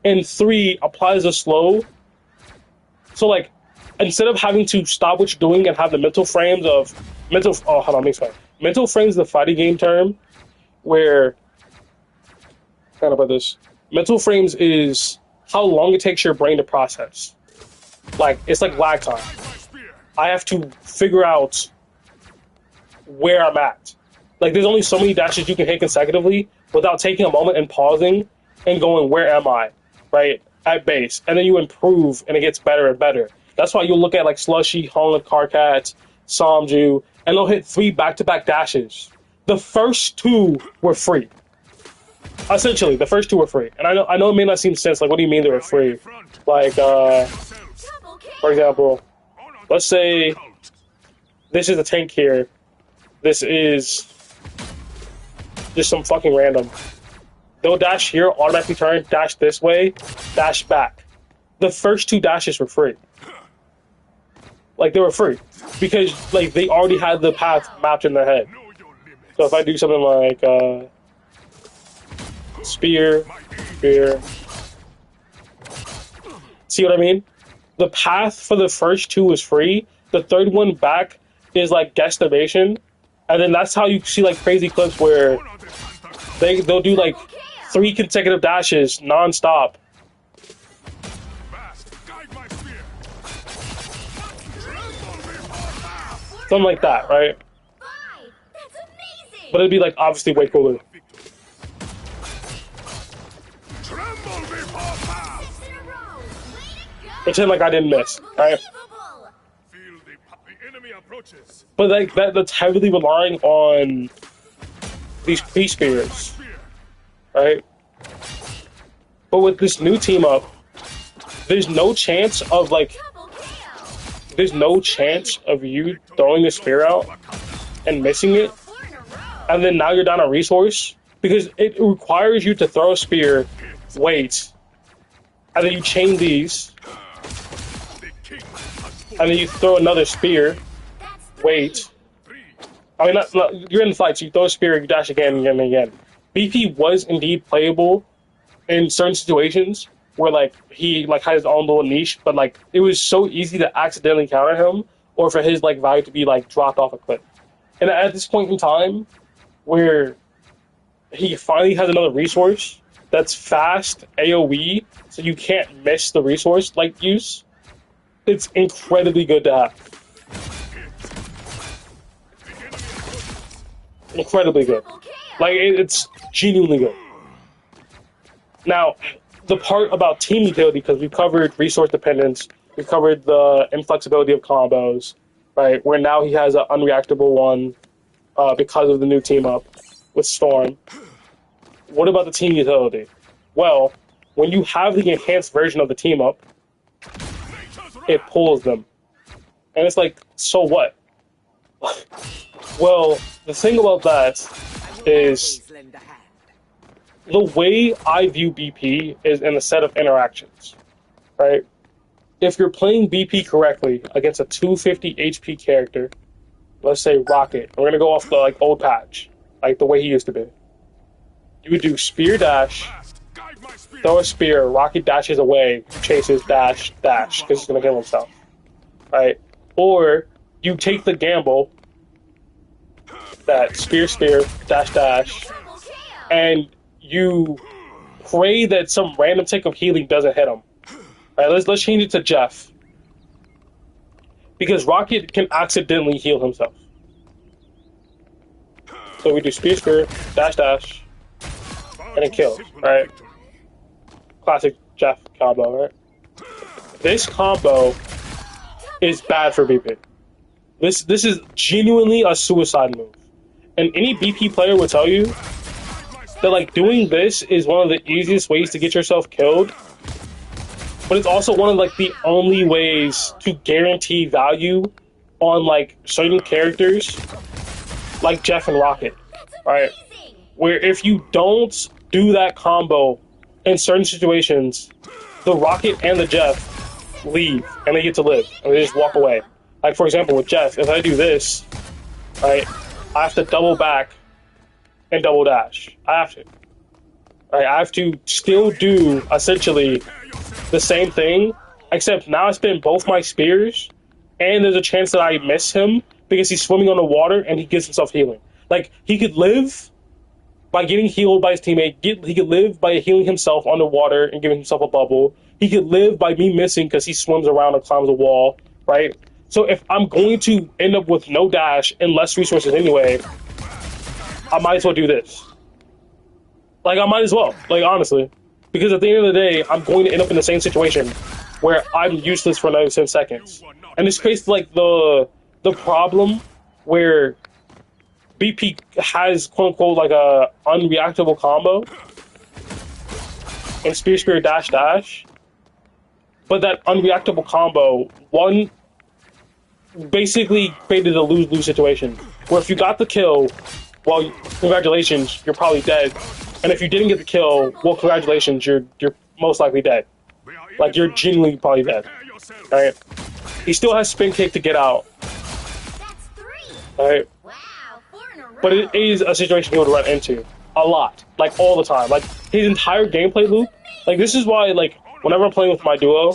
And 3 applies a slow. So like, instead of having to stop what you're doing and have the mental frames of mental frames is the fighting game term where kind of about this. Mental frames is how long it takes your brain to process. Like, it's like lag time. I have to figure out where I'm at. Like, there's only so many dashes you can hit consecutively without taking a moment and pausing and going, where am I? Right? At base. And then you improve and it gets better and better. That's why you'll look at like Slushy, Holland, Karkat, Samju, and they'll hit 3 back-to-back dashes. The first 2 were free. Essentially, the first 2 were free. And I know it may not seem sense, like, what do you mean they were free? Like, for example, let's say this is a tank here. This is just some fucking random. They'll dash here, automatically turn, dash this way, dash back. The first 2 dashes were free. Like, they were free. Because, like, they already had the path mapped in their head. So if I do something like, spear. See what I mean? The path for the first 2 is free. The third one back is, like, guesstimation. And then that's how you see, like, crazy clips where they'll do, like, 3 consecutive dashes non-stop. Something like that, right? That's amazing. But it'd be like obviously way cooler. 6 in a row. Way to go. Pretend like I didn't miss, right? Unbelievable. Feel the enemy approaches. But like that's heavily relying on these P-Spears, right? But with this new team up, there's no chance of like Double KO. there's no chance of you throwing a spear out and missing it, 4 in a row. and then now you're down a resource, because it requires you to throw a spear, wait, and then you chain these, and then you throw another spear, That's 3. wait. I mean, not, you're in the fight, so you throw a spear, you dash again and again and again. BP was indeed playable in certain situations where like he like had his own little niche, but like it was so easy to accidentally counter him or for his like value to be like dropped off a cliff. And at this point in time, where he finally has another resource that's fast AoE, so you can't miss the resource like use, it's incredibly good to have. Incredibly good. Double KO. Like, it's genuinely good. Now, the part about team utility, because we covered resource dependence, we covered the inflexibility of combos, right? Where now he has an unreactable one because of the new team up with Storm. What about the team utility? Well, when you have the enhanced version of the team up, it pulls them. And it's like, so what? Well, the thing about that is the way I view BP is in a set of interactions, right? If you're playing BP correctly against a 250 HP character, let's say Rocket, we're gonna go off the like old patch, like the way he used to be. You would do spear dash, Guide my spear. throw a spear, Rocket dashes away, chases dash, dash, because he's gonna kill himself, right? Or you take the gamble that spear, spear, dash, dash, Double kill. and you pray that some random tick of healing doesn't hit him. All right, let's change it to Jeff, because Rocket can accidentally heal himself. So we do spear, spear, dash, dash, and a kill. Right, classic Jeff combo. Right, this combo is bad for BP. This is genuinely a suicide move, and any BP player will tell you that like doing this is one of the easiest ways to get yourself killed, but it's also one of like the only ways to guarantee value on like certain characters like Jeff and Rocket, right? Amazing. Where if you don't do that combo in certain situations, the Rocket and the Jeff leave and they get to live and they just walk away. Like for example with Jeff, if I do this, right, I have to double back and double dash. I have to. Right, I have to still do essentially the same thing, except now I spend both my spears, and there's a chance that I miss him because he's swimming on the water and he gets himself healing. Like he could live by getting healed by his teammate. He could live by healing himself underwater and giving himself a bubble. He could live by me missing because he swims around and climbs a wall. Right. So if I'm going to end up with no dash and less resources anyway, I might as well do this. Like, I might as well. Like, honestly. Because at the end of the day, I'm going to end up in the same situation where I'm useless for another 10 seconds. And this creates, like, the problem where BP has, quote-unquote, like, a unreactable combo and spear, spear, dash, dash. But that unreactable combo, one, basically created a lose-lose situation. Where if you got the kill, well, congratulations, you're probably dead. And if you didn't get the kill, well, congratulations, you're most likely dead. Like, you're genuinely probably dead. Alright? He still has spin kick to get out. That's 3. Alright? Wow, 4 in a row. But it is a situation he would run into. A lot. Like, all the time. Like, his entire gameplay loop. Like, this is why, like, whenever I'm playing with my duo,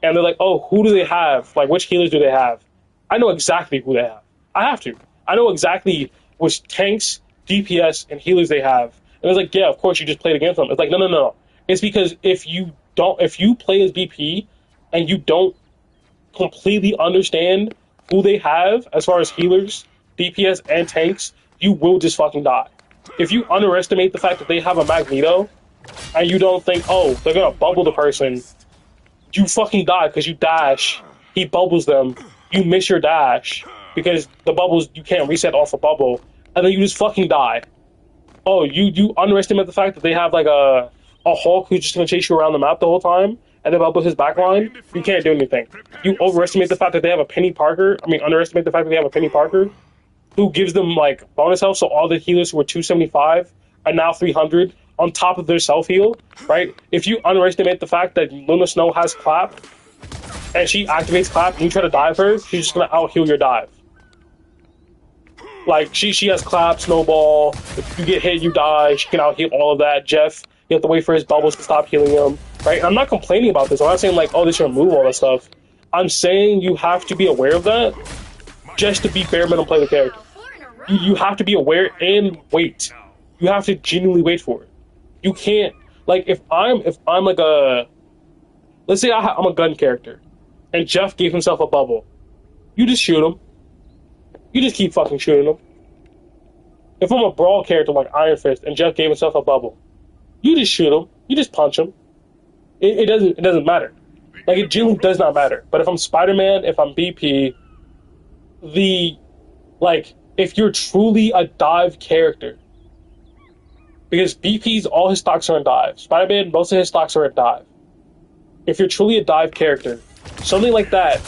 and they're like, oh, who do they have? Like, which healers do they have? I know exactly who they have. I have to. I know exactly which tanks, DPS, and healers they have. And it's like, yeah, of course you just played against them. It's like, no. It's because if you play as BP and you don't completely understand who they have as far as healers, DPS, and tanks, you will just fucking die. If you underestimate the fact that they have a Magneto and you don't think, oh, they're gonna bubble the person, you fucking die because you dash, he bubbles them, you miss your dash because the bubbles, you can't reset off a bubble, and then you just fucking die. Oh, you underestimate the fact that they have like a Hulk who's just gonna chase you around the map the whole time, and then bubble his backline. You can't do anything. You overestimate the fact that they have a Penny Parker. Underestimate the fact that they have a Penny Parker, who gives them like bonus health. So all the healers who were 275 are now 300 on top of their self heal. Right? If you underestimate the fact that Luna Snow has clap, and she activates clap, and you try to dive her, she's just gonna out heal your dive. Like, she has clap, snowball, if you get hit, you die, she can out-heal all of that. Jeff, you have to wait for his bubbles to stop healing him, right? And I'm not complaining about this, I'm not saying, like, oh, they should remove all that stuff. I'm saying you have to be aware of that, just to be bare minimum play the character. Wow, 4 in a row. You have to be aware and wait. You have to genuinely wait for it. You can't, like, if I'm like a, let's say I'm a gun character, and Jeff gave himself a bubble. You just shoot him. You just keep fucking shooting him. If I'm a brawl character like Iron Fist and Jeff gave himself a bubble, you just shoot him. You just punch him. It doesn't matter. Like, it genuinely does not matter. But if I'm Spider-Man, if I'm BP, if you're truly a dive character, because BP's, all his stocks are in dive. Spider-Man, most of his stocks are in dive. If you're truly a dive character, something like that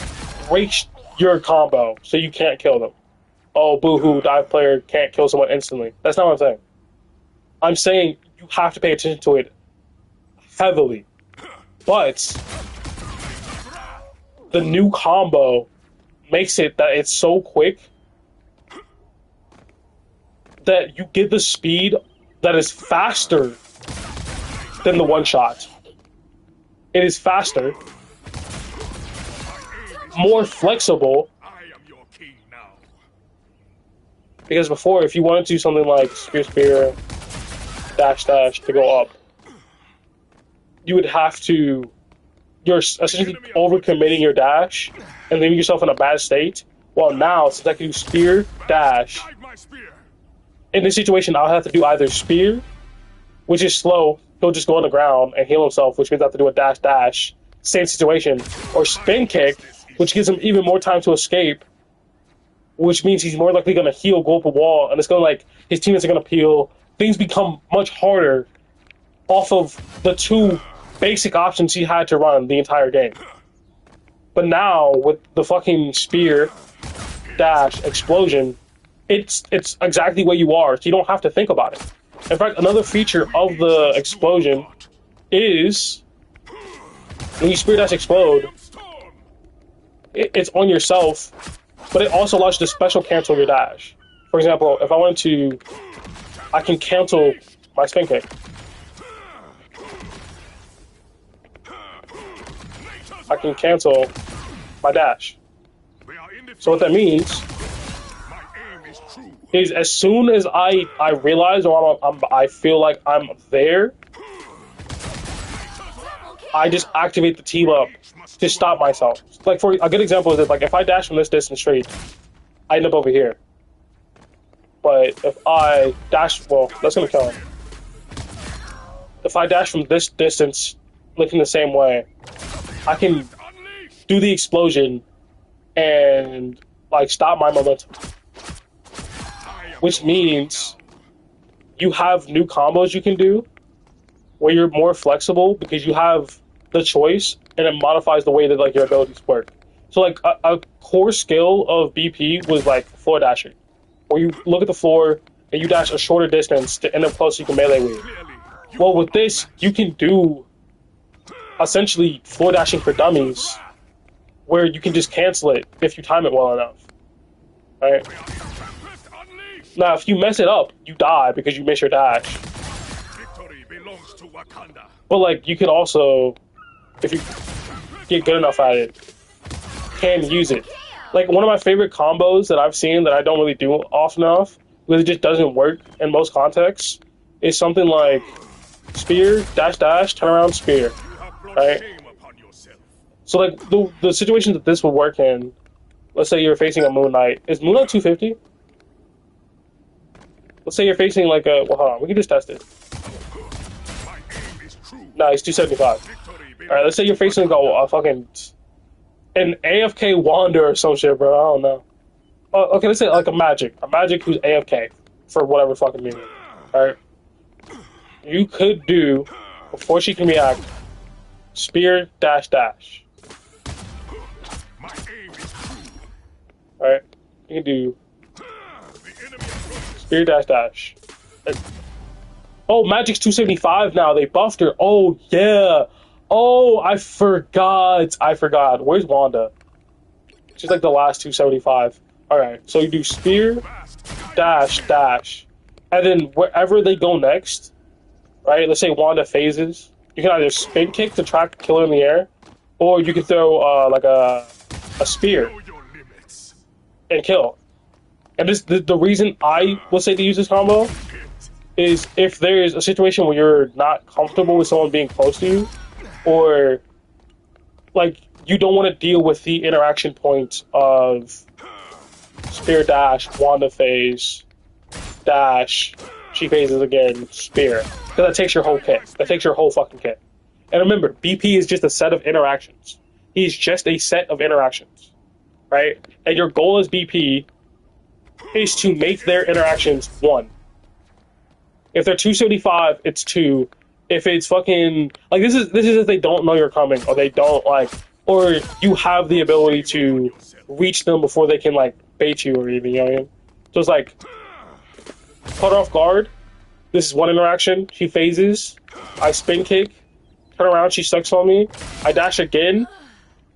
breaks your combo so you can't kill them. Oh, boo-hoo, dive player can't kill someone instantly. That's not what I'm saying. I'm saying you have to pay attention to it heavily. But the new combo makes it that it's so quick that you get the speed that is faster than the one shot. It is faster, more flexible. I am your king now. Because before, if you wanted to do something like spear, dash to go up, you would have to. You're essentially overcommitting your dash and leaving yourself in a bad state. Well, now since I can do spear, dash. Guide my spear. In this situation, I'll have to do either spear, which is slow. He'll just go on the ground and heal himself, which means I have to do a dash. Same situation. Or spin kick, which gives him even more time to escape, which means he's more likely going to heal, go up a wall, and it's going to like his teammates are going to peel. Things become much harder off of the two basic options he had to run the entire game. But now with the fucking spear, dash, explosion, it's exactly where you are, so you don't have to think about it. In fact, another feature of the explosion is when you spear dash explode, it's on yourself, but it also allows you to special cancel your dash. For example, if I wanted to, I can cancel my spin kick. I can cancel my dash. So what that means is as soon as I realize or I feel like I'm there, I just activate the team up to stop myself. Like for a good example is that like if I dash from this distance straight, I end up over here. But if I dash, well, that's gonna kill him. If I dash from this distance, looking the same way, I can do the explosion and like stop my momentum. Which means you have new combos you can do where you're more flexible because you have the choice and it modifies the way that like your abilities work. So like a core skill of BP was like floor dashing, where you look at the floor and you dash a shorter distance to end up close so you can melee weave. Well, with this, you can do essentially floor dashing for dummies, where you can just cancel it if you time it well enough. Right? Now, if you mess it up, you die because you miss your dash. Victory belongs to Wakanda. But like, you can also, if you get good enough at it, can use it. Like one of my favorite combos that I've seen that I don't really do often enough, because it just doesn't work in most contexts, is something like spear, dash, turn around, spear. Right? So like the situation that this would work in, let's say you're facing a Moon Knight. Is Moon Knight 250? Let's say you're facing like a, well, hold on, we can just test it. No, he's 275. Alright, let's say you're facing a fucking, an AFK Wanda or some shit, bro, I don't know. Okay, let's say like a Magic who's AFK for whatever fucking meaning. Alright? You could do, before she can react, spear, dash. Alright? You can do spear, dash. Oh, Magic's 275 now. They buffed her. Oh, yeah. Oh, I forgot. Where's Wanda? She's like the last 275. Alright, so you do spear, dash. And then wherever they go next, right? Let's say Wanda phases. You can either spin kick to try to kill her in the air, or you can throw like a spear and kill. And this the reason I would say to use this combo is if there is a situation where you're not comfortable with someone being close to you, or like you don't want to deal with the interaction points of spear dash, Wanda phase, dash, she phases again, spear. Because that takes your whole kit. That takes your whole fucking kit. And remember, BP is just a set of interactions. He's just a set of interactions. Right? And your goal as BP is to make their interactions 1. If they're 275, it's 2. If it's fucking like this is if they don't know you're coming, or they don't like, or you have the ability to reach them before they can like bait you or anything, you know what I mean? So it's like caught off guard This is one interaction. She phases. I spin kick. Turn around. She sucks on me. I dash again.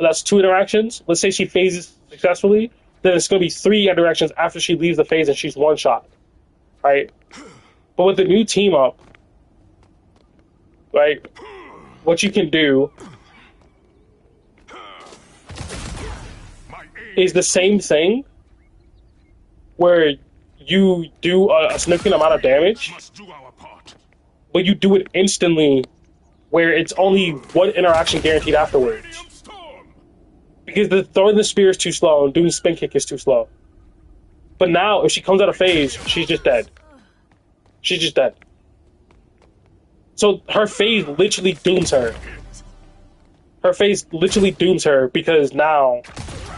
That's 2 interactions. Let's say she phases successfully. Then it's going to be 3 interactions after she leaves the phase and she's one shot. Right? But with the new team up, right, what you can do is the same thing where you do a significant amount of damage, Must do our part. but you do it instantly where it's only 1 interaction guaranteed afterwards. Storm. Because the throwing the spear is too slow and doing spin kick is too slow. But now, if she comes out of phase, she's just dead. She's just dead. So her phase literally dooms her. Her phase literally dooms her because now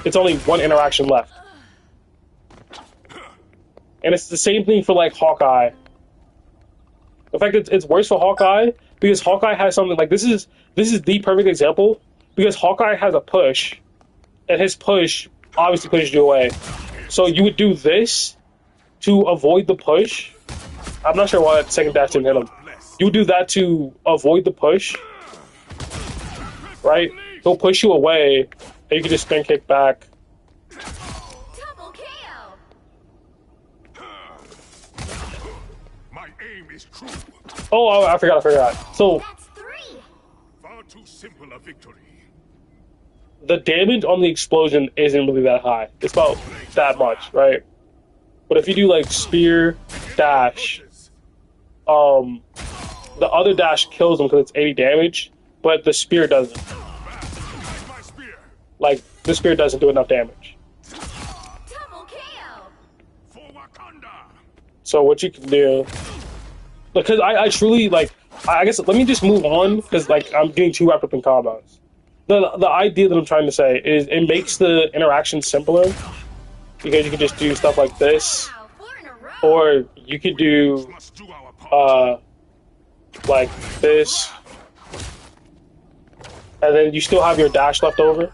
it's only 1 interaction left. And it's the same thing for like Hawkeye. In fact, it's worse for Hawkeye because Hawkeye has something like this is the perfect example because Hawkeye has a push, and his push obviously pushes you away. So you would do this to avoid the push. I'm not sure why that second dash didn't hit him. You would do that to avoid the push, right? He'll push you away, and you can just spin kick back. Double KO. My aim is true. Oh, I forgot. So That's 3. Far too simple a victory. the damage on the explosion isn't really that high. It's about that much, right? But if you do like spear, dash, the other dash kills them because it's 80 damage, but the spear doesn't. My spear. Like, the spear doesn't do enough damage. Double KO. For Wakanda. So what you can do, because I truly, like, I guess, let me just move on, because, like, I'm getting too wrapped up in combos. The idea that I'm trying to say is it makes the interaction simpler, because you can just do stuff like this, Wow, 4 in a row. or you could do, Must do our part. like this, and then you still have your dash left over.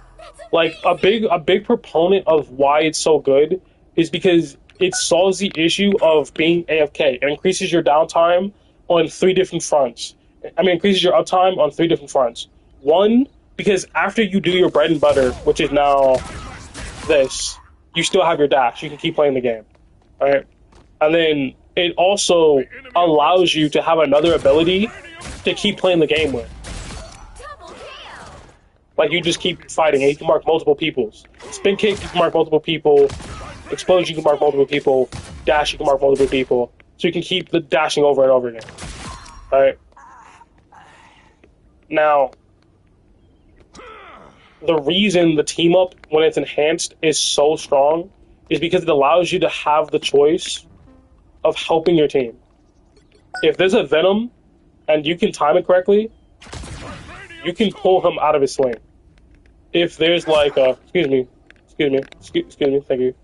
Like a big proponent of why it's so good is because it solves the issue of being AFK. It increases your downtime on 3 different fronts. I mean, increases your uptime on 3 different fronts. One, because after you do your bread and butter, which is now this, you still have your dash. You can keep playing the game, all right? And then it also allows you to have another ability to keep playing the game with. Double KO. Like, you just keep fighting, and you can mark multiple peoples. Spin kick, you can mark multiple people. Explosion, you can mark multiple people. Dash, you can mark multiple people. So you can keep the dashing over and over again. Alright? Now, the reason the team up, when it's enhanced, is so strong is because it allows you to have the choice of helping your team. If there's a Venom, and you can time it correctly, you can pull him out of his swing. If there's like a, excuse me, thank you.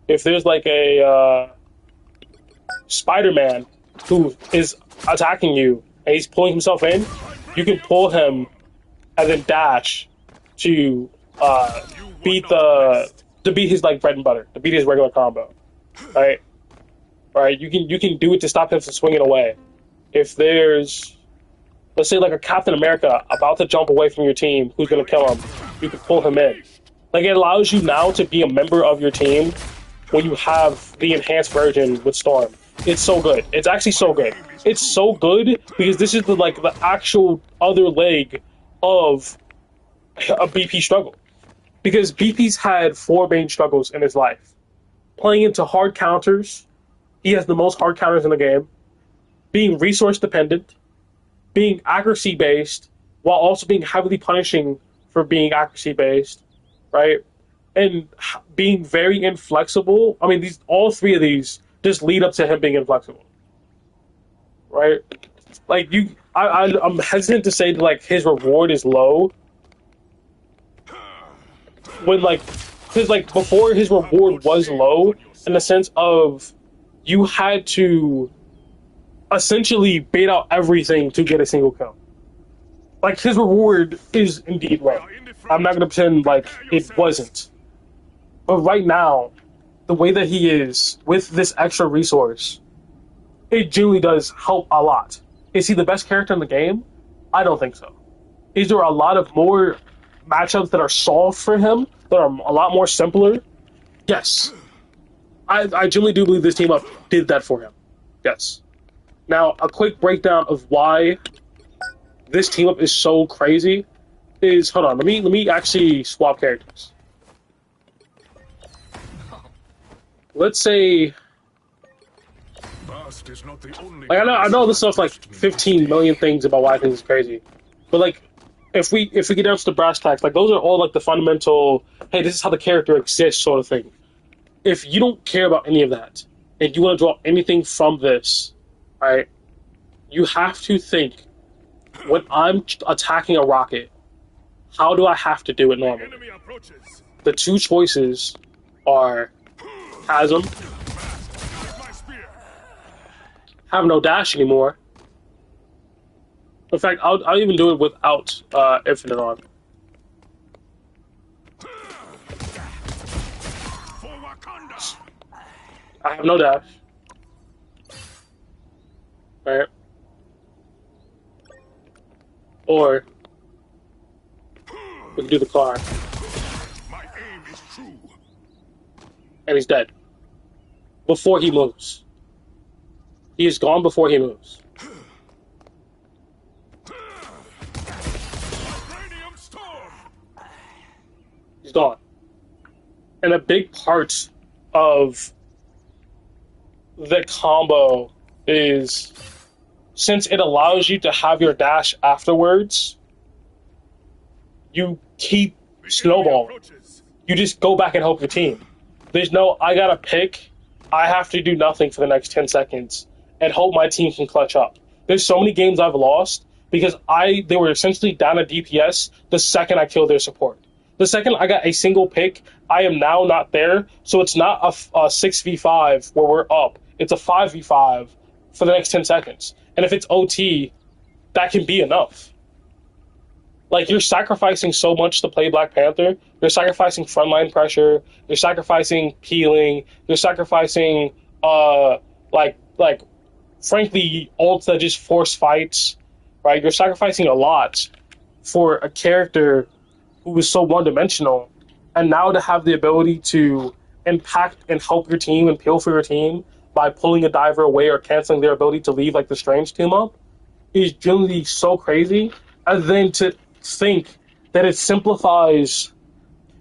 If there's like a Spider-Man who is attacking you and he's pulling himself in, you can pull him and then dash to beat his like bread and butter, to beat his regular combo, right? Right? You can do it to stop him from swinging away. If there's, let's say, like a Captain America about to jump away from your team, who's gonna kill him, you can pull him in. Like, it allows you now to be a member of your team when you have the enhanced version with Storm. It's so good. It's actually so good. It's so good because this is the actual other leg of a BP struggle. Because BP's had 4 main struggles in his life. Playing into hard counters. He has the most hard counters in the game. Being resource dependent. Being accuracy based, while also being heavily punishing for being accuracy based, right? And being very inflexible. I mean, all 3 of these just lead up to him being inflexible, right? Like, I'm hesitant to say that, like, his reward is low. When, like, because, like, before his reward was low in the sense of you had to essentially bait out everything to get a single kill. Like, his reward is indeed low. I'm not going to pretend like it wasn't. But right now, the way that he is, with this extra resource, it genuinely does help a lot. Is he the best character in the game? I don't think so. Is there a lot of more matchups that are solved for him that are a lot more simpler? Yes. I genuinely do believe this team up did that for him. Yes. Now, a quick breakdown of why this team up is so crazy is, hold on, let me actually swap characters. Let's say, Bast is not the only like I know this stuff like 15 million things about why I think it's crazy, but like if we get down to the brass tacks, like those are all like the fundamental, hey, this is how the character exists sort of thing. If you don't care about any of that and you want to draw anything from this, right, you have to think, when I'm attacking a rocket, how do I have to do it normally? enemy approaches. The two choices are Chasm, Guide my spear. have no dash anymore. In fact, I'll even do it without Infinite Arm. For Wakanda. I have no dash. Right? Or we can do the car, My aim is true. and he's dead. Before he moves. He is gone before he moves. Vibranium storm. He's gone. And a big part of the combo is, since it allows you to have your dash afterwards, you keep The enemy snowballing. approaches. You just go back and help your team. There's no, I gotta pick, I have to do nothing for the next 10 seconds and hope my team can clutch up. There's so many games I've lost because they were essentially down a DPS the second I killed their support. The second I got a single pick, I am now not there, so it's not a 6v5 where we're up. It's a 5v5 for the next 10 seconds. And if it's OT, that can be enough. Like, you're sacrificing so much to play Black Panther. You're sacrificing frontline pressure. You're sacrificing peeling. You're sacrificing, frankly, ults that just force fights, right? You're sacrificing a lot for a character who is so one-dimensional. And now to have the ability to impact and help your team and peel for your team by pulling a diver away or canceling their ability to leave, like the Strange team up, is generally so crazy. And then to think that it simplifies,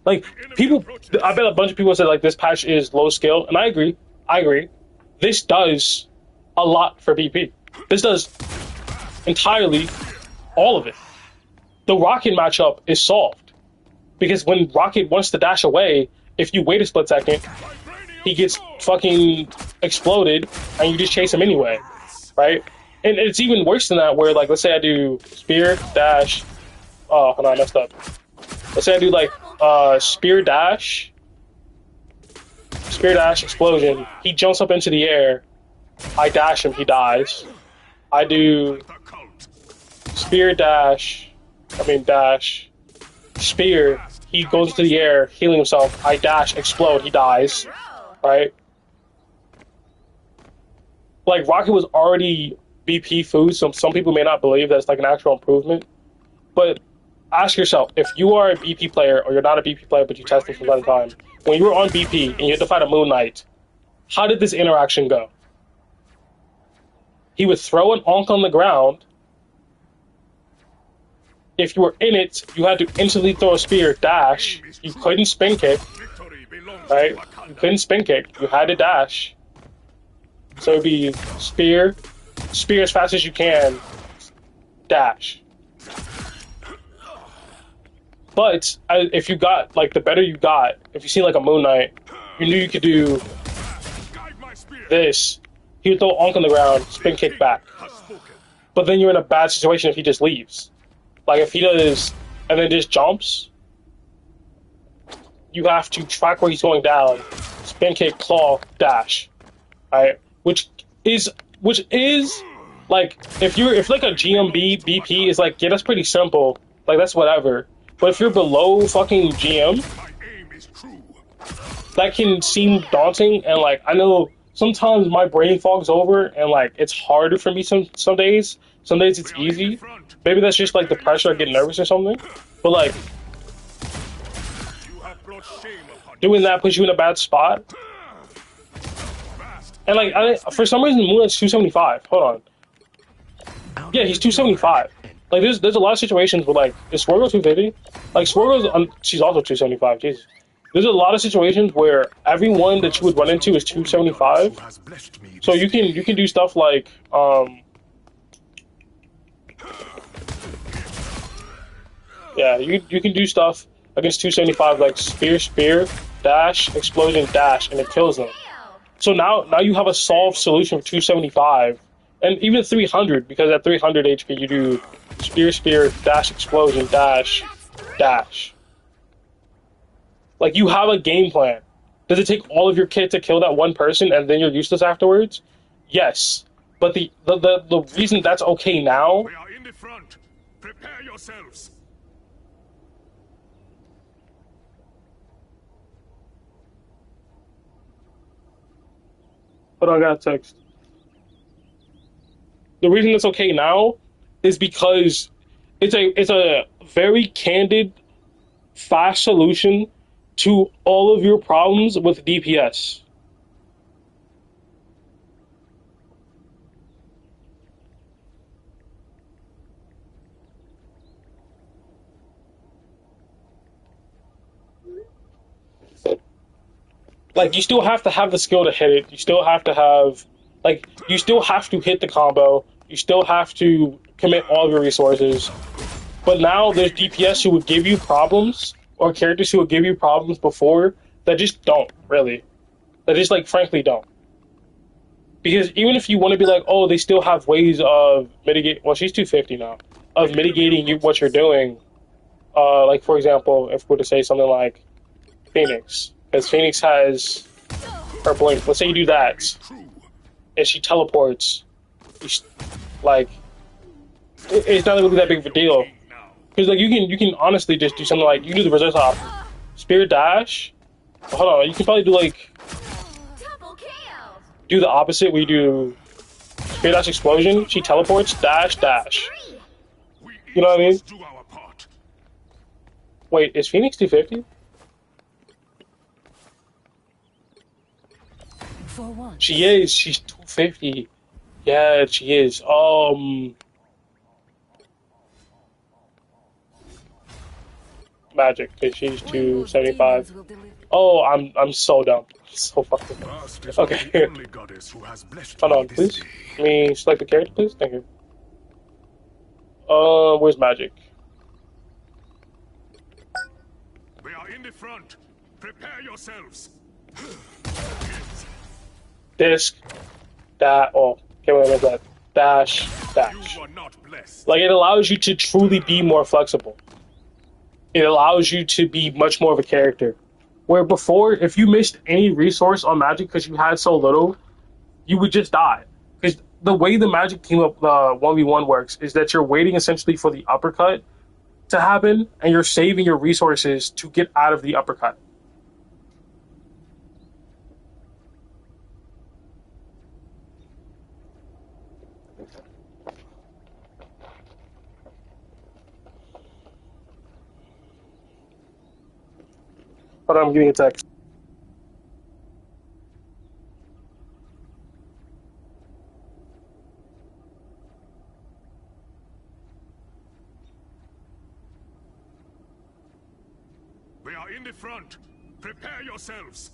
like, people, I bet a bunch of people said like this patch is low skill, and I agree. This does a lot for BP. This does entirely all of it. The Rocket matchup is solved because when Rocket wants to dash away, if you wait a split second, he gets fucking exploded and you just chase him anyway, right? And it's even worse than that, where, like, let's say I do spear dash. Oh, hold on, I messed up. Let's say I do like spear dash, explosion. He jumps up into the air. I dash him, he dies. I do The cult. spear dash, spear. He goes into the air, healing himself. I dash, explode, he dies. Right? Like, Rocket was already BP food, so some people may not believe that it's like an actual improvement. But ask yourself, if you are a BP player, or you're not a BP player but you test it from time to time, when you were on BP and you had to fight a Moon Knight, how did this interaction go? He would throw an onk on the ground. If you were in it, you had to instantly throw a spear, dash. You couldn't spin kick, Victory belongs right? to You Wakanda. couldn't spin kick. You had to dash. So it'd be spear as fast as you can, dash. But if you got, like, the better you got, if you see like a Moon Knight, you knew you could do Guide my spear. this. He would throw onk on the ground, spin kick back. Has spoken. But then you're in a bad situation if he just leaves. Like, if he does and then just jumps, you have to track where he's going down, spin kick, claw, dash. Right? Which is like, if like a GMB BP is like, yeah, that's pretty simple. Like, that's whatever. But if you're below fucking GM, My aim is true. that can seem daunting, and like, I know sometimes my brain fogs over and like it's harder for me some days. Some days We it's are in the easy. front. Maybe that's just like the Prepare pressure. I get yourselves. nervous or something. But like You have brought shame upon doing that puts you in a bad spot. Fast. And like for some reason, Moonlight's 275. Hold on. Yeah, he's 275. Like there's a lot of situations where like is Swergo 250? Like Swergo's she's also 275. Jesus. There's a lot of situations where everyone that you would run into is 275. Who has blessed me So this you can do stuff like yeah, you can do stuff against 275 like spear, dash, explosion, dash, and it kills them. KO. So now you have a solved solution for 275 and even 300 because at 300 HP you do spear, dash, explosion, dash, dash. Like you have a game plan. Does it take all of your kit to kill that one person and then you're useless afterwards? Yes. But the reason that's okay now, We are in the front. Prepare yourselves. but I got a text. The reason it's okay now is because it's a very candid, fast solution to all of your problems with DPS. Like you still have to have the skill to hit it. You still have to have like you still have to hit the combo. You still have to commit all of your resources. But now there's DPS who would give you problems or characters who would give you problems before that just don't really. That just like frankly don't. Because even if you want to be like, oh, they still have ways of mitigate. Well, she's 250 now of mitigating what you're doing. Like for example, if we're to say something like Phoenix, because Phoenix has her blink. Let's say you do that, True. and she teleports. Like, it's not really that big of a deal. Now. Because like you can honestly just do something like you do the resist hop, Spirit Dash. Hold on, you can probably do like Double KO. do the opposite. We do Spirit Dash Explosion. She teleports, dash, dash. 3. We You know what I mean? must do our part. Wait, is Phoenix 250? For one. She is. She's 250. Yeah, she is. Magic, because she's 275. Oh, I'm so dumb. So fucking dumb. Fast is Okay. not the only goddess who has blessed Hold me on, this please. day. Let me select the character, please. Thank you. Where's Magic? We are in the front. Prepare yourselves. Disc. That. Oh, can't remember that. Dash. Dash. You are not blessed. Like, it allows you to truly be more flexible. It allows you to be much more of a character. Where before, if you missed any resource on Magic because you had so little, you would just die. Because the way the Magic team up 1v1 works is that you're waiting essentially for the uppercut to happen, and you're saving your resources to get out of the uppercut. Hold on, I'm getting a text. We are in the front. Prepare yourselves.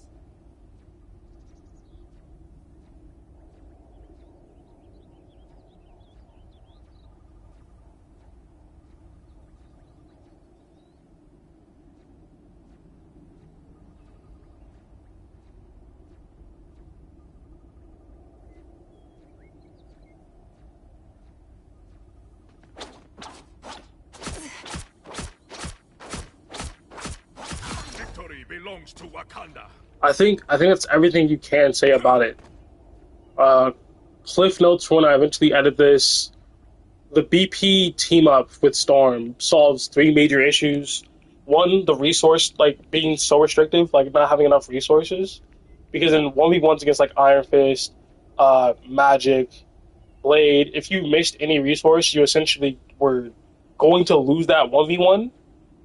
Victory belongs to Wakanda. I think that's everything you can say about it. Cliff notes when I eventually edit this. The BP team up with Storm solves 3 major issues. One, the resource like being so restrictive, like not having enough resources. because in 1v1s against like Iron Fist, Magic, Blade, if you missed any resource, you essentially were going to lose that 1v1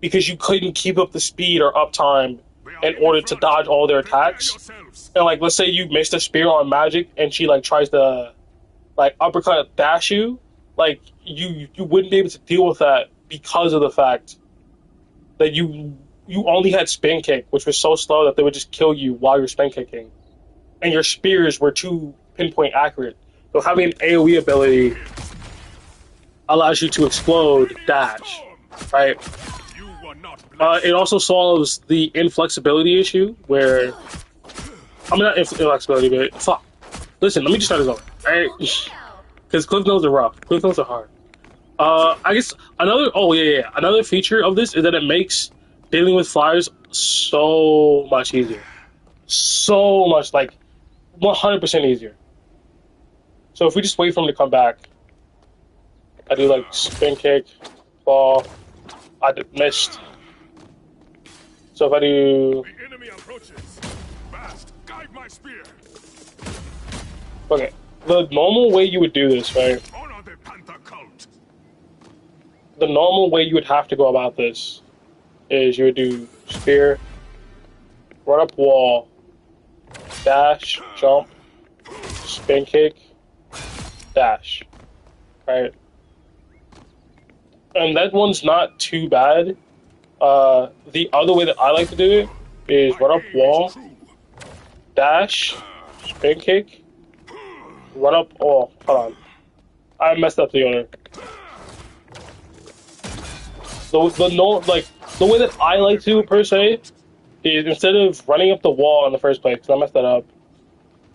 because you couldn't keep up the speed or uptime in order to dodge all their attacks. And like, let's say you missed a spear on Magic and she like tries to like uppercut dash you, like you wouldn't be able to deal with that because of the fact that you only had spin kick, which was so slow that they would just kill you while you're spin kicking, and your spears were too pinpoint accurate. So having an AOE ability allows you to explode dash, right? It also solves the inflexibility issue where I mean not inflexibility, but fuck. Listen, let me just start this over, right? Because cliff notes are rough. Cliff notes are hard. I guess another feature of this is that it makes dealing with flyers so much easier. So much, like 100% easier. So if we just wait for him to come back, I do like spin kick, fall, I missed. So if I do... The enemy approaches. Fast, guide my spear. Okay, the normal way you would do this, right? Honor the Panther cult. The normal way you would have to go about this is you would do spear, run up wall, dash, jump, spin kick, dash, right? And that one's not too bad. The other way that I like to do it is run up wall, dash, spin kick, run up. Oh, hold on, I messed up the order. The way that I like to per se is instead of running up the wall in the first place, because I messed that up.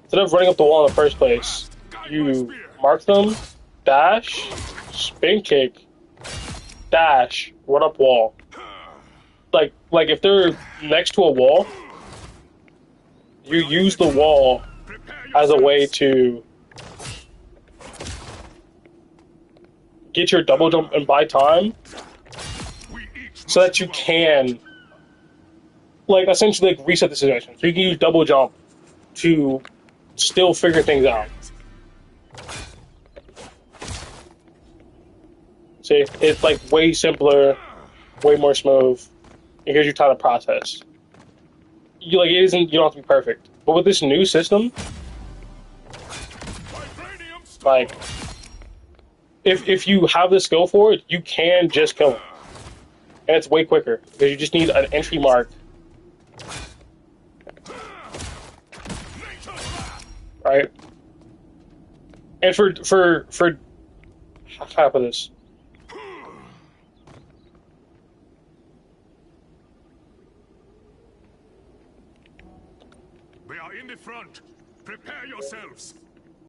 Instead of running up the wall in the first place, you mark them, dash, spin kick, dash, run up wall. Like if they're next to a wall, you use the wall as a way to get your double jump and buy time, so that you can like essentially like reset the situation. So you can use double jump to still figure things out. See, it's like way simpler, way more smooth. It gives you time to process. You like it isn't. You don't have to be perfect, but with this new system, like if you have the skill for it, you can just kill him, and it's way quicker because you just need an entry mark. Right? And for half of this. They are in the front. Prepare yourselves.